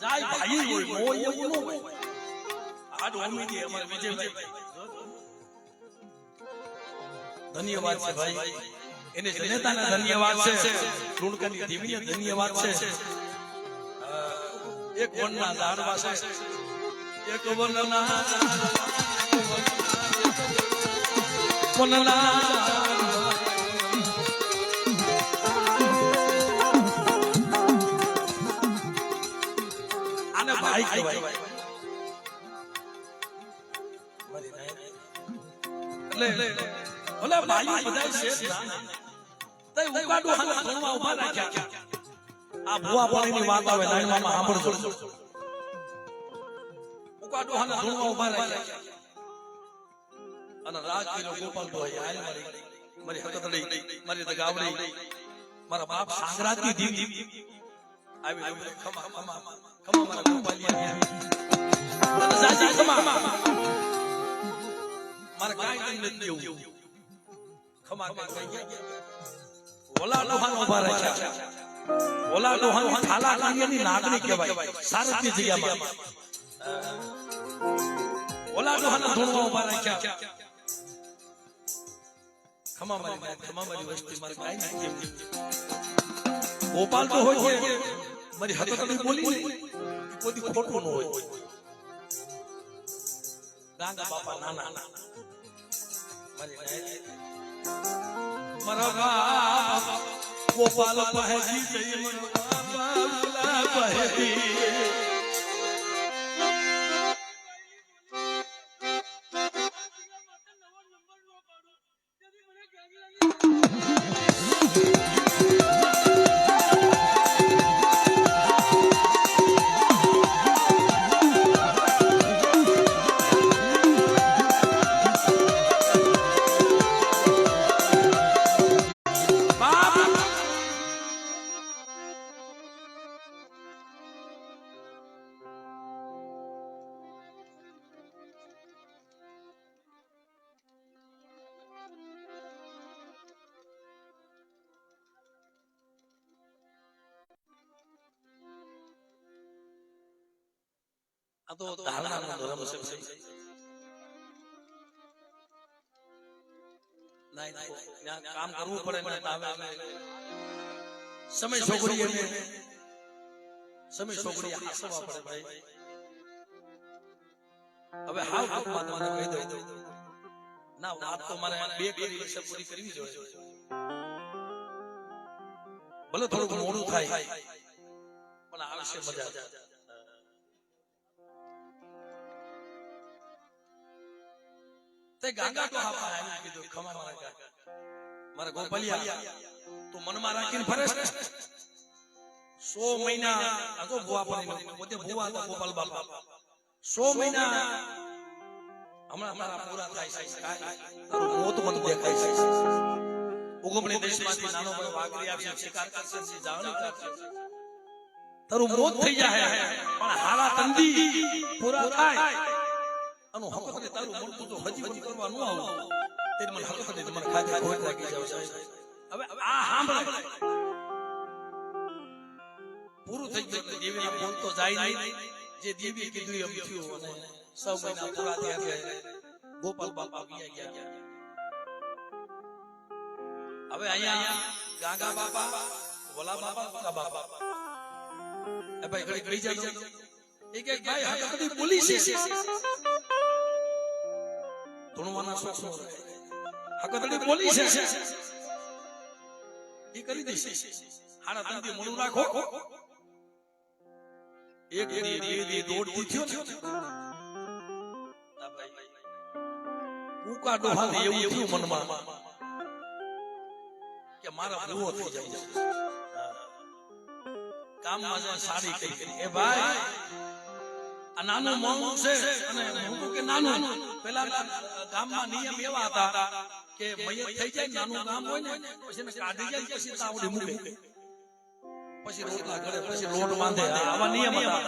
જાય ભાઈ હોય નો એવું નો હોય આડ ઉમેદી અમાર વિજયભાઈ ધન્યવાદ છે ભાઈ એને જનેતાના ધન્યવાદ છે લુણકાની દેવીને ધન્યવાદ છે એક વનના ઝાડવા છે એક વનના આને ભાઈ કહેવાય એટલે ઓલા ભાઈઓ બધા છે તઈ ઉગાડો હાલ ધણવા ઉભા રાખ્યા આ ભુવા પાણીની વાત આવે લાઈનમાં સાંભળજો ઉગાડો હાલ ધણવા ઉભા રાખ્યા અને રાગ કર્યો ગોપાલ ભાઈ આય મારી હકતડી મારી દગાવડી મારા બાપ સાંગરાજની દીવી આવી ખમા ખમા ખમા મારા ગોપાલિયા મને સાજી ખમા મારા કાઈ નથી દેવું ખમા કાઈ ઓલા લોહાન ઉભા રાખ્યા ઓલા લોહાન થાલા કાંગેની નાગણી કહેવાય સારથની જગ્યામાં ઓલા લોહાન ધૂણવા ઉભા રાખ્યા ખમા મારી વસ્તી મારી કાઈ નથી ગોપાલ તો હોય છે મારી હકતડી બોલી કોઈ ખોટું ન હોય ગાંગા બાપા નાના મારા બાપ ગોપાલ પહેજી જઈ મારા બાપ પહેજી આ તો ધારણાનો ધર્મ છે નહીં કામ કરવું પડે ને સમય છોકરી હાસવા પડે ભાઈ હવે હાવ ટૂંકમાં તમને કહી દઉં ના વાત તો મારે બે કરી વિશે પૂરી કરવી જોઈએ ભલે થોડું મોડું થાય પણ આવશે મજા તે ગાંગા તો હાપા આવી કીધું ખમા મારા ગોપાલિયા તું મનમાં રાખીને ફરે 100 મહિના આ તો ભુવા પાણી પોતે ભુવા હતા ગોપાલ બાપા 100 મહિના હમણાં તારા પૂરા થાય છે તારું મોત મને દેખાય છે ઉગમણી દેશમાંથી નાનો ભાઈ વાઘરી આવશે શિકાર કરશે જાવણી કરશે તારું મોત થઈ જાય પણ હારા તંદી પૂરા થાય અનુ હકને તારું મળતું તો હજી બધી કરવા ન આવું તે મને હકને મને ખાતે ખોટ લાગી જાવ છે હવે આ સાંભળે પૂરું થઈ ગયું દેવીના બોલ તો જાય નહીં જે દેવી કીધું એમ થયું અને 100 મહિના પૂરા થયા એટલે ગોપાલ બાપા ગયા હવે અહીંયા ગાગા બાપા વલા બાપા બાપા એ ભાઈ ઘડી ગઈ જાજો એક ભાઈ હકતી પોલીસ છે ધણવાના સોસો હકતી પોલીસ છે એ કરી દેશે હાડા તંદી મોણું રાખો એક દી બે દી દોડ દી થયો ને ઉકા ડોહાને એવું થયું મનમાં કે મારા ભૂવો થઈ જાય કામમાં જ સાડી કરી એ ભાઈ આ નાનું મોંઘું છે અને હું કે નાનું પેલા ગામમાં નિયમ એવા હતા કે મયત થઈ જાય નાનું ગામ હોય ને પછી કાઢી જાય પછી તાવડી મૂકે પછી રોટલા ઘરે પછી લોટ બાંધે આવા નિયમ હતા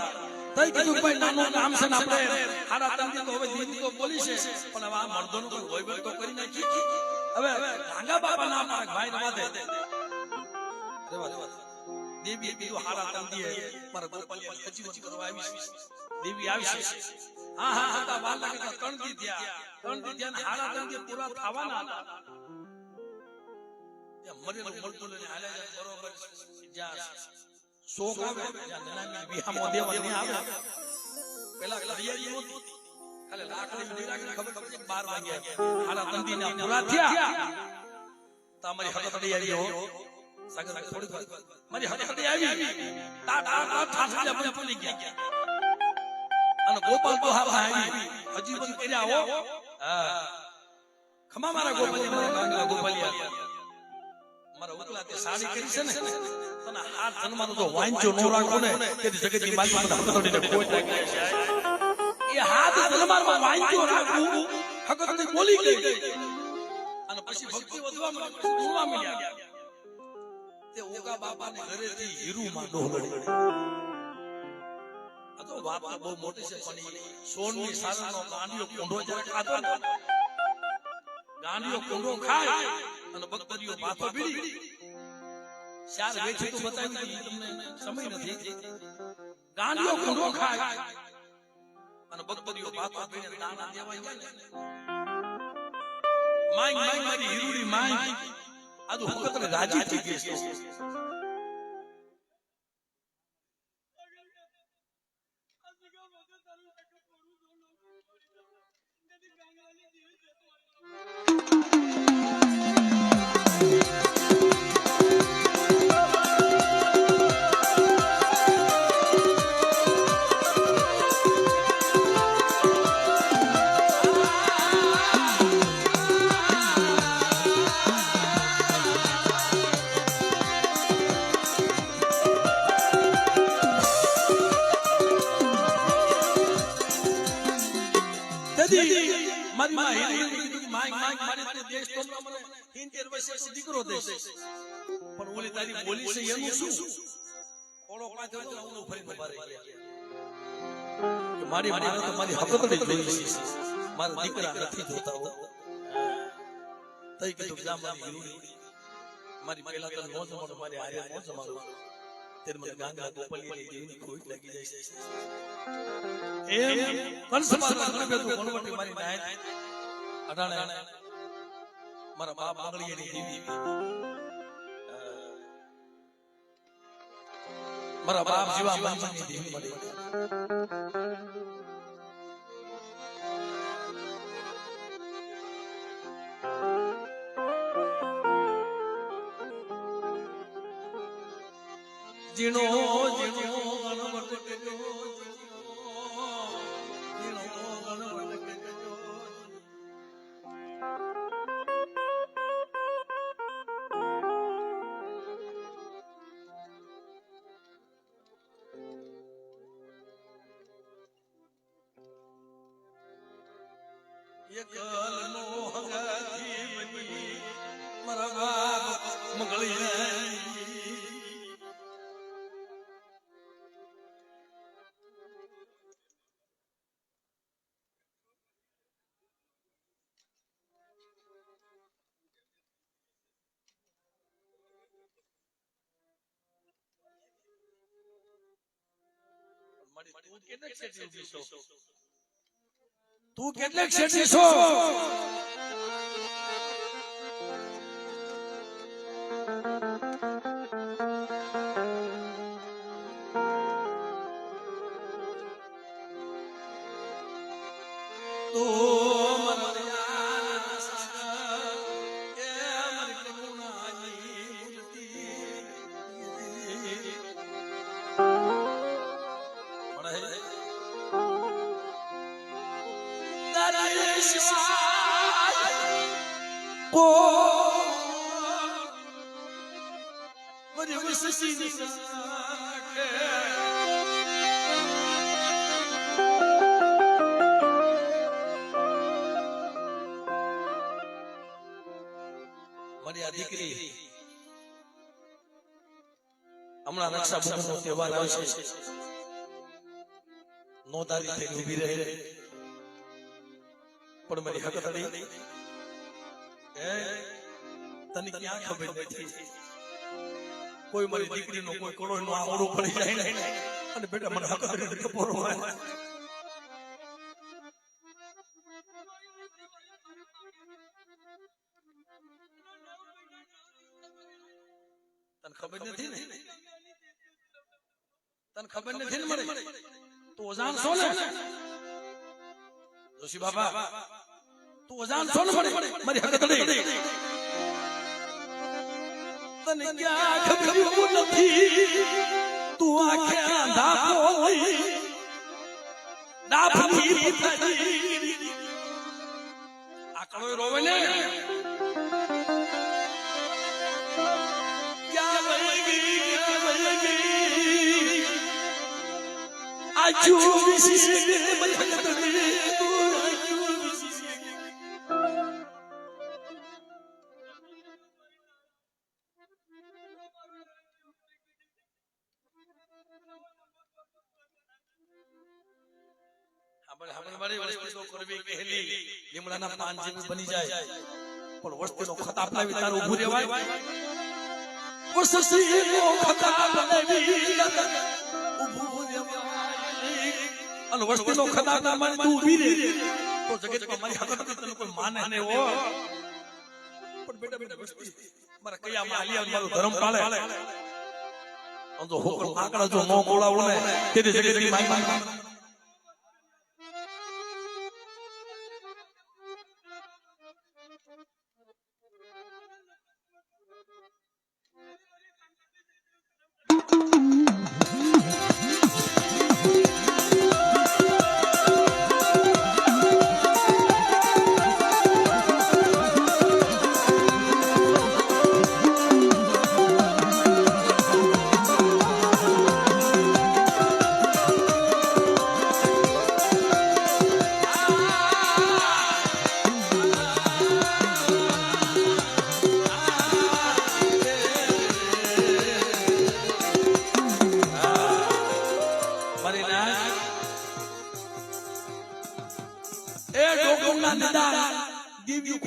તઈ કીધું ભાઈ નાનું ગામ છે ને આપણે હાડા તંદી તો હવે દીદી તો બોલી છે પણ હવે આ મર્દોનો કોઈ વહીવટ તો કરી નાખી હવે ગાંગા બાપા ના પાક ભાઈ ને વાદે દેવી કીધું હાડા તંદી મારા ગોપાલિયા ખજીવત કરવા આવી દેવી આવી છે હા હા હતા વાર લાગે તો 3 દી થયા હાડા તંદી પૂરા થવાના હતા મરેલું મળતું ને હાલે બરોબર જ્યાં શોક આવે જ્યાં નનામી વિહામો દેવા નહીં આવે પેલા ઘડિયાળી નહોતી ખાલી લાકડી ઉડી રાખી ખબર પડે 12 વાગ્યા હાડા તંદીના પૂરા થયા તમારી હકતડી આવી સાગર થોડી મારી હકતડી આવી ઠાઠા મને ભૂલી ગયા અને ગોપાલ તો હા આવી હજી બંધ કર્યા હો હા ખમા મારા ગોપાલિયા મારા ગાંગલા ગોપાલિયા મારા ઉકલા તે સાડી કરી છે ને તને હાથ જન્મનો તો વાંચો નો રાખો ને તે જગતની માલિક મને હકતડીને કોઈ લાગી છે એ હાથ જન્મમાં વાંચો રાખું હકતડી બોલી ગઈ અને પછી ભક્તિ વધવા મળ્યા તે ઓગા બાપાને ઘરેથી હીરુમાં ડોહલડી આ તો વાત બહુ મોટી છે પણ સોનની સારનો ગાંડિયો કોંઢો જ્યારે ખાતો ને ગાંડિયો કોંઢો ખાય અને બકરીઓ માથો ભીડી ચાર વેચી તો બતાવી તમને સમય નથી ગાંડિયો કોંઢો ખાય અને બકરીઓ માથો ભીડી દાણા દેવા જાય ને માઈ મારી હીરુડી માઈ આ તો હકતને રાજી થઈ ગઈ છે દીકરો દેશ પણ ઓલી તારી બોલી છે એનું શું ખોડો પાથે તો હું ફરીને બારે ગયા મારી મારે તો મારી હકતડી જોઈ છે મારા દીકરા નથી જોતા હો તઈ કીધું જા મારી પેલા તો નો જમાડો મારી હારે નો જમાડો તેર મને ગાંગા ગોપાલિયાની દેવીની ખોટ લાગી જાય છે એમ કંસમાના ગણબે તો ગણવટી મારી નાય અડાણે મારા બાપ મંગળીયાની દેવી મારા બાપ જીવા મામાની દેવી મળી જીણો જીણો ગણવટ કેજો જીણો ગણવટ કેજો એકલનો હગાથી બની મારા બાપ મંગળિયા તું કેટલેક શેઠી છો દીકરી હમણાં રક્ષાબંધન નો તહેવાર આવશે નોંધારી થઈને ઉભી રહે પણ મારી હકતડી તને ક્યાં ખબર નથી કોઈ મારી દીકરીનો કોઈ કરોડ નો આંગળું પડી જાય ને અને બેટા મને હકતડી કપોરો હોય તને ખબર નથી ને મને તો ઓજાન છો ને જોશી બાબા તું ઓજાન છો ને મારી હકતડી તને ક્યાં ખબર નથી તું આંખે આંધા ખોલી ડાફની પથારી આકળો રોવે ને આજુ વિશી મને હકતડી તું આજુ વિશી મારી વસ્તીનો કરવી કહેલી લીમડાના પાન જેવી બની જાય પણ વસ્તીનો ખતાબ લાવી તારું ઊભું રહેવાય વસ્તીનો ખતાબ લાવી ઊભું રહેવાય અને વસ્તીનો ખતાબ ના માને તું ઊભી રહે તો જગતમાં મારી હકતડી તને કોઈ માને ને હો પણ બેટા વસ્તી મારા કયા માલિયા મારું ધર્મ પાળે આમ તો હોકળ આકડા જો નો બોલાવું ને તેથી જગતની માઈ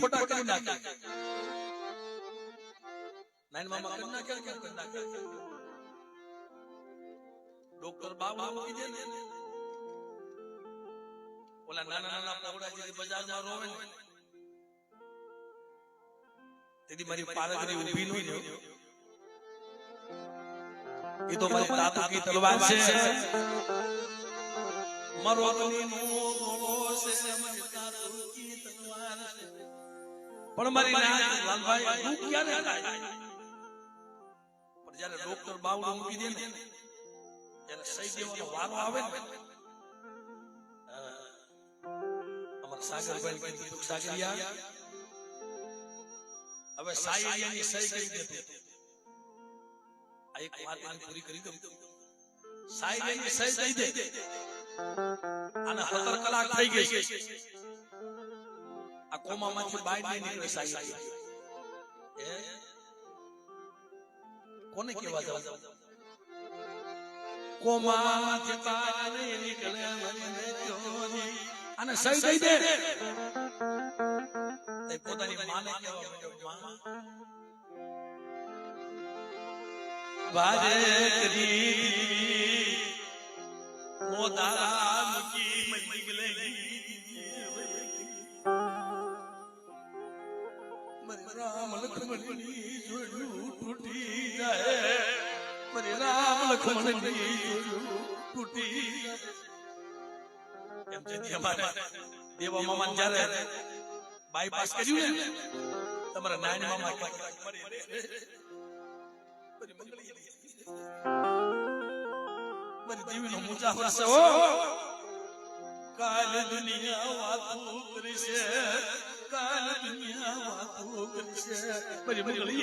ખોટા કરી નાખે નાઈન મામા કરી નાખે ડોક્ટર બાબા મૂકી દે ને ઓલા નાના પગડા જે બજારમાં રોવે ને તેથી મારી પારગરી ઊભી ન હોય એ તો મારી તાતુ કી તલવાર છે મારો અગ્નિનો ગોળો છે મારી તાતુ કી તલવાર છે પણ મારી લાલભાઈ દુઃખ ક્યારે થાય પણ જ્યારે ડોક્ટર બાવડો મૂકી દે ને ત્યારે સહી દેવાનો વારો આવે ને અમાર સાગરભાઈ કીધું દુઃખ સાગરિયા હવે સાયરિયાની સહી કરી દે આ એક વાત એને પૂરી કરી દઉં સાયરિયાની સહી દઈ દે અને 17 કલાક થઈ ગઈ છે આ કોમામાંથી બહાર નહીં નીકળે સાહેબ કોને કેવા જાવ કોમામાંથી બહાર નહીં નીકળે અને સહી દઈ દે એ પોતાની માને કેવા માં વારે કરી મોદારા મુકી મઈ ગલેલી મરે રામ લખમણની જોડું તૂટી જાય મરે રામ લખમણની જોડું તૂટી જાય એમ જેથી અમારે દેવા મામા જ્યારે બાયપાસ કર્યું ને તમારા નાની મામા મરી મંગળી મરી જીવનો મુસાફર છે ઓ કાલ દુનિયા વાતો કરશે કાલ દુનિયા વાતો કરશે મરી મંગળી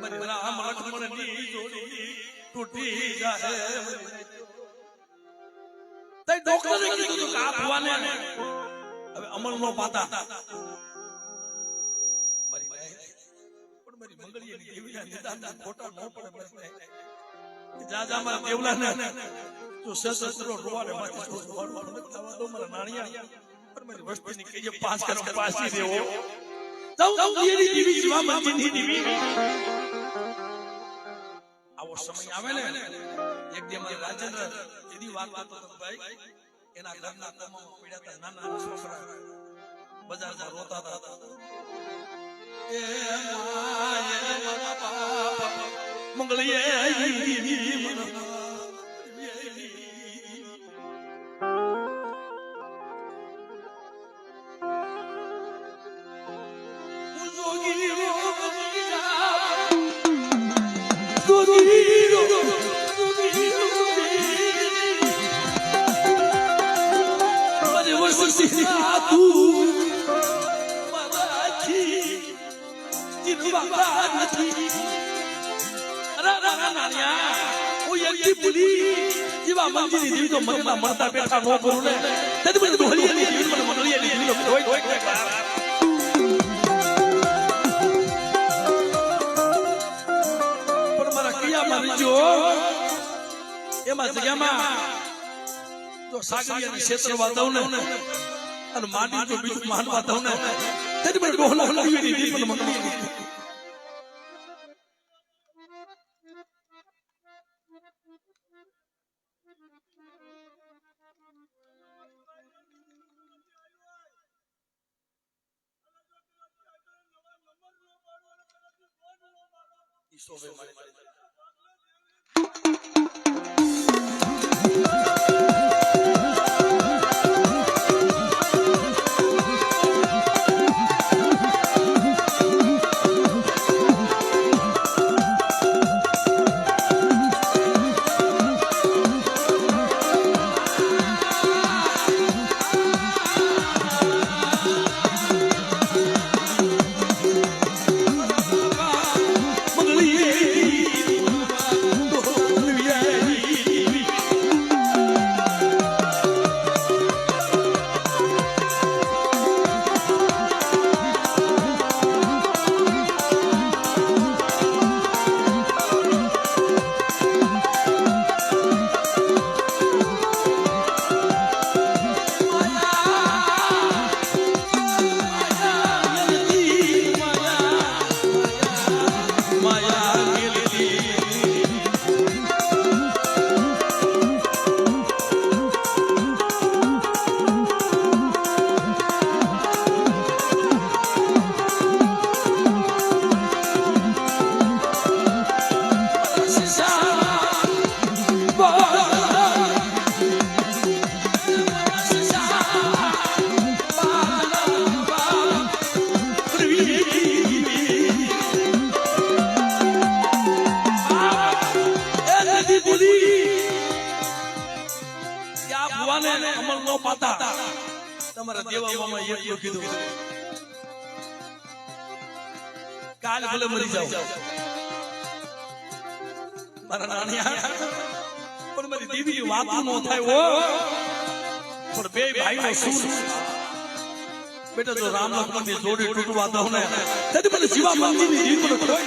મરી રામ લક્ષ્મણની જોડી તૂટી જાય તે ડોક્ટરે કીધું કે આ ભવાને હવે અમલ નો પાતા મરી પણ મરી મંગળીની દેવીના નિદાનના ખોટા ન પડે બસ જા જા મારા દેવલાને તો સસરો રોવાડે માંથી તો રોવાડો ખાવા દો મારા નાણિયા પણ મારી વસ્તીની કહીએ 5 કરોડ પાસી દેવો જાઉં એની દેવી જીવા મંજીની દેવી આવો સમય આવે ને એક દી મારા રાજેન્દ્ર એની વાત કરતો હતો ભાઈ એના ઘરના કામમાં પડ્યા હતા નાના છોકરા બજારમાં રોતા હતા એ માય મારા બાપ મંગળીએ મળતા બેઠા નો કરું ને પણ મારા ક્રિયામાં રીજો એમાં જગ્યામાં જો સાગરિયાની ક્ષેત્ર વાતાવ ને અને માટી જો બીજું માન વાતાવ ને તેથી મને ડોહલા લાવી દીધી મને મંગળી ઈસોવે મારી તમારા દેવામાં એટલું કીધું કાલ ભલે મરી જાવ મારા નાનિયા પણ મારી દીદી વાત ન થાય ઓ પણ બે ભાઈઓ શું બેટા જો રામ લક્ષ્મણ ની જોડી તૂટવા દઉં ને તેથી મને જીવા મંદિર ની જીવ મને કોઈ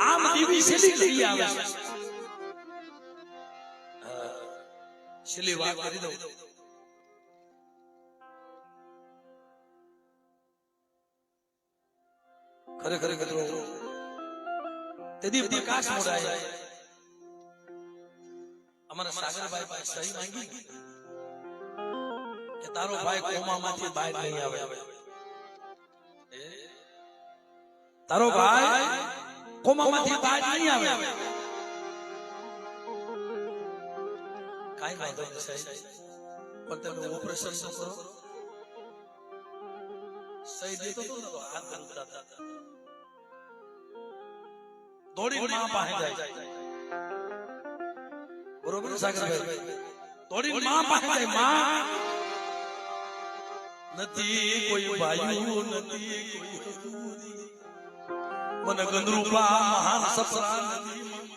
આમ દેવી શેલી કરી આવે શેલી વાત કરી દઉં ખરેખર મિત્રો તેદી પ્રકાશ મોડાય અમારા સાગરભાઈ પાસે સહી માંગી કે તારો ભાઈ કોમામાંથી બહાર નહીં આવે તારો ભાઈ કોમામાંથી બહાર નહીં આવે કાઈ વાંધો નહીં સાહેબ પણ તમે ઓપરેશન તો કરો સહી દેતો તો હાથ હલતા હતા દોડી માં પાસે જાય બરોબર સાગરભાઈ દોડી માં પાસે જાય માં નથી કોઈ ભાઈ નથી કોઈ मन गंद्रूपा महान सपना नदी मन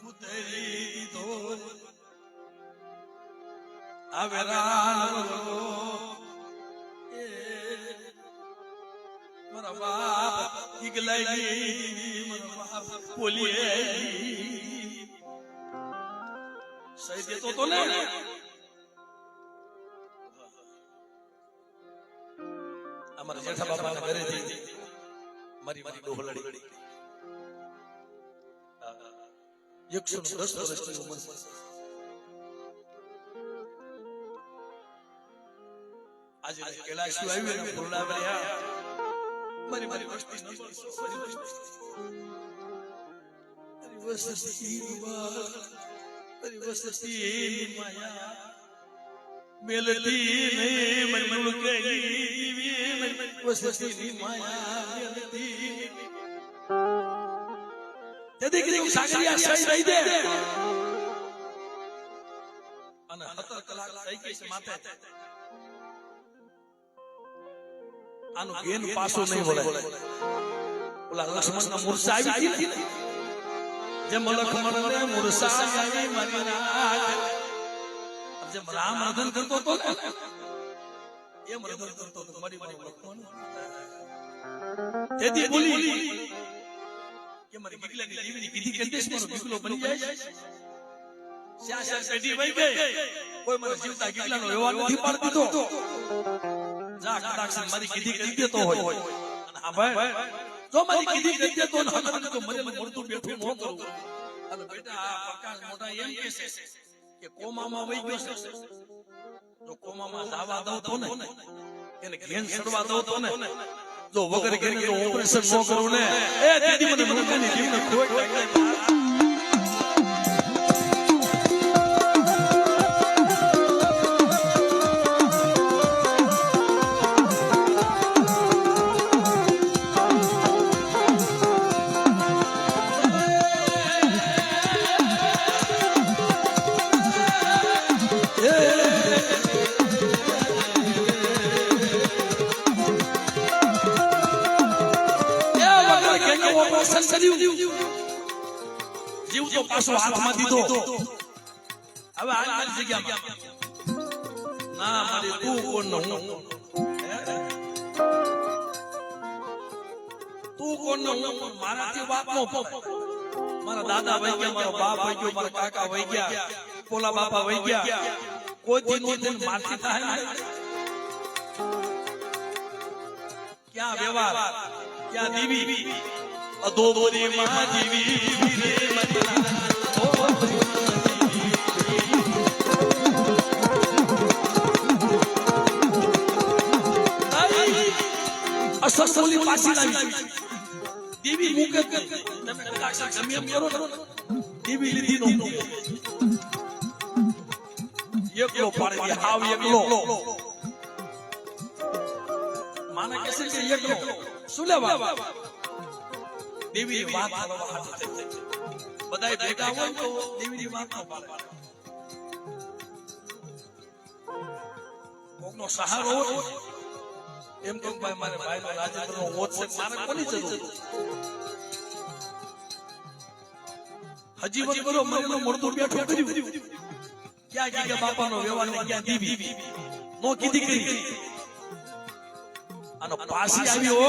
मुतेरी दो आवेरान लो ए मरा बाप इगलाई मरा बाप बोलिए सही देतो तो ने हमारे जेठा बाबा ने करे थी મારી ડોહલડી 110 વર્ષની ઉંમર આજે કૈલાશી આવી ને પૂર્ણા ભર્યા મારી વસ્તી માયા મેલતી નહીં મન ગઈ વસ્તી માયા મેલતી તેથી કે સાગરિયા સહી રહી દે અને 17 કલાક થઈ ગઈ છે માથે આનું ગેન પાછો નહીં બોલે ઓલા લક્ષ્મણના મૂર્છા આવી હતી જેમ લક્ષ્મણને મૂર્છા આવી મારી રાત જેમ રામ રધન કરતો હતો ને એમ રધન કરતો હતો મારી લક્ષ્મણ તેથી બોલી કે મારી ગીગલાની દેવીની કીધી કંદેશ મારો ગીગલો બની જાય શ્યા પેઢી વઈ ગઈ કોઈ મને જીવતા ગીગલાનો વ્યવહાર નથી પાડતી તો જા કદાચ મારી કીધી કરી દેતો હોય અને હા ભાઈ જો મારી કીધી કરી દેતો ને હકને તો મને મળતું બેઠું ન કરું અને બેટા આ પ્રકાશ મોટા એમ કહે છે કે કોમામાં વઈ ગયો છે જો કોમામાં જાવા દઉં તો ને એને ઘેન સડવા દઉં તો ને જો વગર ઘેન તો ઓપરેશન ન કરું ને એ દીદી મને મુકાની જીવને ખોટ લાગે જીવ તો પાછો હાથમાં દીધો હવે આ મારી જગ્યામાં ના મારી તું કોણ નો હું તું કોણ નો હું મારાથી બાપ નો મારા દાદા વઈ ગયા મારો બાપ વઈ ગયો મારા કાકા વઈ ગયા પોલા બાપા વઈ ગયા કોઈ દિન મારતી થાય ને ક્યાં વ્યવહાર ક્યાં દેવી અધોબરી માં દેવી રે મતલા અસલ બોલી પાછી લાવી દેવી મૂકે તમે કદાચ ગમે એમ કરો દેવી લીધી નો એકલો પાડી દે હાવ એકલો માને કહેશે કે એકલો શું લેવા દેવી વાત કરવા હાથ બધાય ભેગા હોય તો દેવીની વાત ન પાડે કોકનો સહારો હોય એમ તો ભાઈ મારે ભાઈનો રાજેન્દ્રનો હોત છે મારે કોની જરૂર હજી વખત કરો મરેલો મળતું બેઠું કર્યું ક્યાં કે બાપાનો વ્યવહાર ને ક્યાં દીવી નો કીધી કરી આનો પાછી આવ્યો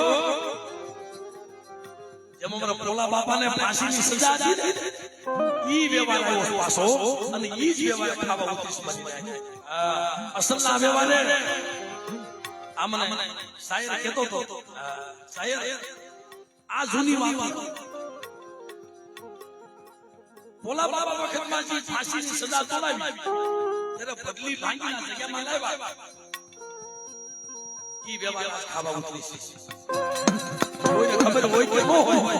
જેમ અમારા પોલા બાપાને ફાંસીની સજા દીધી ઈ વ્યવહાર આવ્યો પાછો અને ઈ જ વ્યવહાર ખાવા ઉતરીશ બની જાય અસલના વ્યવહારે આમને શાયર કહેતો તો શાયર આ જૂની વાત પોલા બાબા વખતમાં જે ફાંસીની સજા તોડાવી ત્યારે બદલી ભાંગીના જગ્યામાં લાવ્યા ઈ વ્યવહાર ખાવા ઉતરીશ કોઈને ખબર હોય કે ન હોય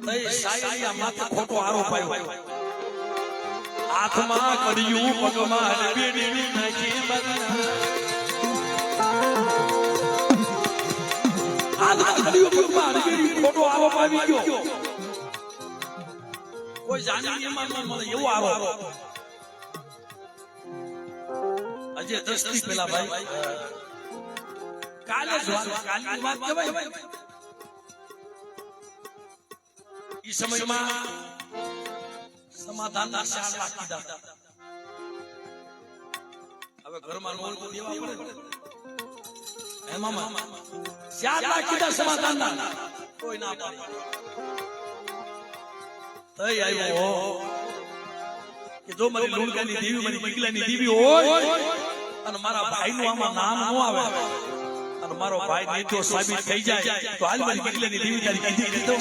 તઈ શાયરિયા માથે ખોટો આરોપ આવ્યો હાથમાં કર્યું પગમાં બેડી નાખી હાથમાં કર્યું પગમાં બેડી ખોટો આરોપ આવી ગયો કોઈ જાણી એમાં ન મળે એવો આરોપ આજે 10 થી પહેલા ભાઈ કાલે કાલની વાત કહેવાય ઈ સમયમાં સમાધાનના 4 લાખ કીધા હવે ઘરમાં લોન તો દેવા પડે હે મામા 4 લાખ કીધા સમાધાનના કોઈ ના પાડે તઈ આવ્યો કે જો મારી લોણકાની દેવી મારી ગીગલાની દેવી હોય અને મારા ભાઈનું આમાં નામ ન આવે અને મારો ભાઈ નીચો સાબિત થઈ જાય તો હાલ મારી ગીગલાની દેવી તારી કીધી દીધો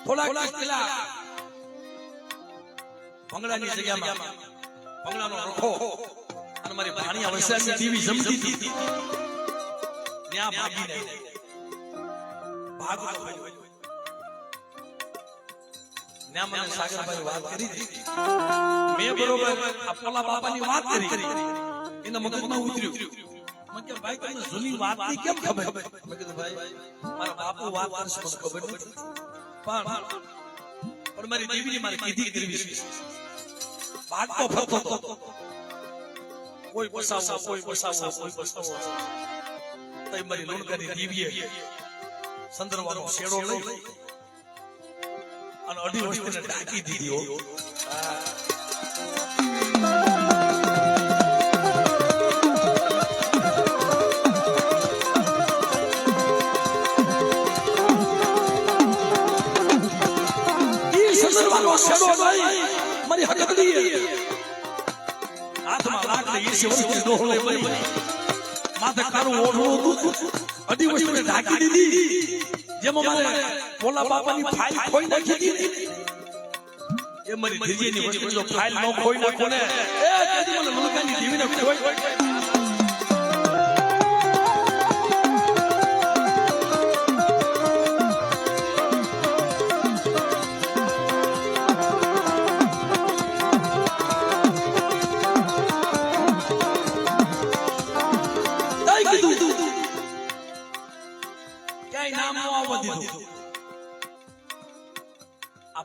થોડા પેલા ભંગડાની જગ્યામાં ભંગડાનો રખો અને મારી ભાણિયા વૈશાખની દેવી જમતી હતી ત્યાં ભાગીને ભાગતો ભાઈ ત્યાં મને સાગરભાઈ વાત કરી હતી મેં બરોબર આ પોલા બાપાની વાત કરી એના મગજમાં ઉતર્યું મેં કે ભાઈ તમને જૂની વાતની કેમ ખબર મેં કીધું ભાઈ મારા બાપુ વાત કરશે મને ખબર નથી પણ મારી દેવીની મારે કીધી કરવી છે ભાગતો ફરતો કોઈ બસાવો કોઈ બસાવો કોઈ બસાવો તઈ મારી લોણકાની દેવીએ સંદરવાનો શેડો લઈ અને અઢી વસ્તીને ઢાંકી દીધી હો શેડો લઈ મારી હકકડી હાથમાં લાકડી 80 વર્ષની ડોહલે બની માથે કાળું ઓઢવું હતું અઢી વસ્તુને ઢાંકી દીધી જેમ મારે પોલા બાપાની ફાઇલ ખોઈ નાખી દીધી એ મારી ધીરીની વસ્તુ જો ફાઇલ ન ખોઈ નાખો ને એ તેથી મને લોણકાની દેવીને ખોઈ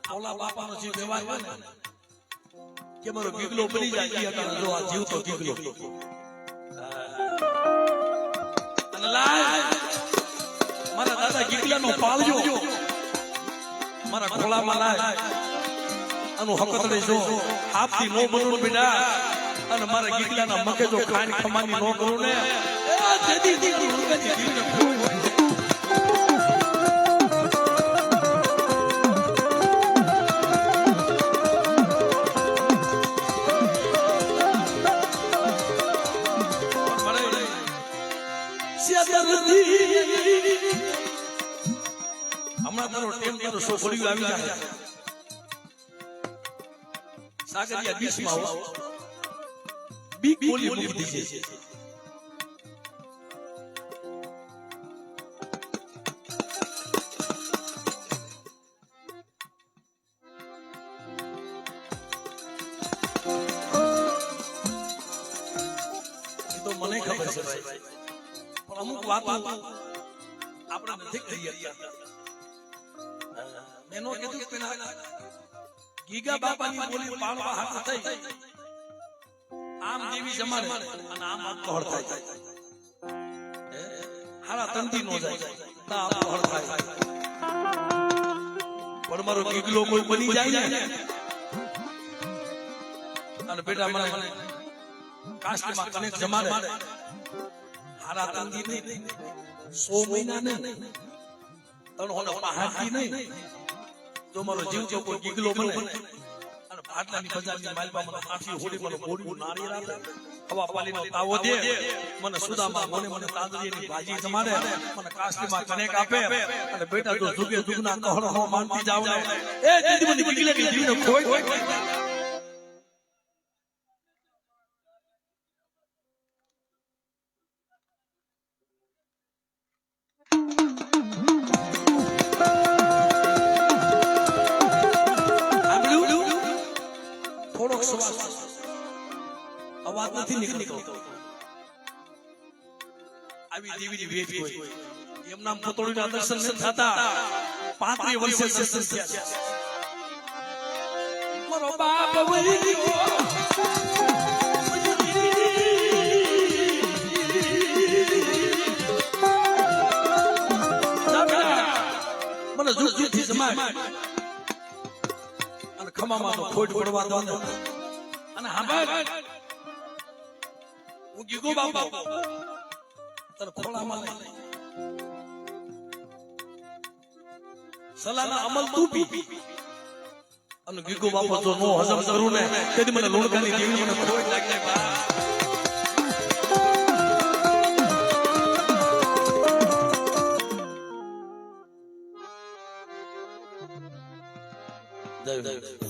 પોલા બાપાનો જે વ્યવહાર હોય ને કે મારો ગીગલો બની જાય એ હતા જો આ જીવતો ગીગલો અને લાય મારા દાદા ગીગલાનો પાળજો મારા ખોલામાં લાય આનું હકતડે જો આપતી નો બનવું બેટા અને મારા ગીગલાના મકે જો ખાણ ખમાની નો કરું ને એ તેથી દીકરી ઉલગતી દીને દેવતાનો સોખડિયું આવી જાય સાગરિયા બીચમાં બીક બોલી મૂકી દીધી છે તો મને ખબર છે ભાઈ પણ અમુક વાતો આપણે નથી કહી શકતા મેનો કીધું પેલા ગીગા બાપાની બોલી પાળવા હાથ થઈ આમ જેવી જમાડે અને આમ અપહળ થાય હારા તંતી નો જાય ના અપહળ થાય પણ મારો ગીગલો કોઈ બની જાય ને અને બેટા મને કાસ્ટમાં કનેક્ટ જમાડે હારા તંતી નહીં 100 મહિના નહીં તણ હોનો પહાડથી નહીં જો મારો જીવ જો કોઈ ગીગલો બને અને પાટલાની બજારની માલપા મને આખી હોડી મને બોડ્યું નારી રાતે હવા પાલીનો તાવો દે મને સુદામાં મને તાંદરીની ભાજી જમાડે મને કાસ્ટમાં કનેક્ટ આપે અને બેટા જો જુગે જુગના કહળ હો માનતી જાવ ને એ દીદી મને ગીગલે કે જીવને ખોઈ અવાજ નથી નીકળતો આવી દેવીની વેચ હોય એમ નામ પતોડીના દર્શન ન થતા 35 વર્ષે દર્શન થયા મારો બાપ વળી ગયો મને જુજુથી જમાય અને ખમામાં તો ખોટ પડવા દો અને હાંભળ હું ગીગો બાપા તર ખોળામાં સલાના અમલ તું પી અને ગીગો બાપા જો નો હજમ કરું ને તેથી મને લોણકાની દેવી મને ખોટ લાગે બા જય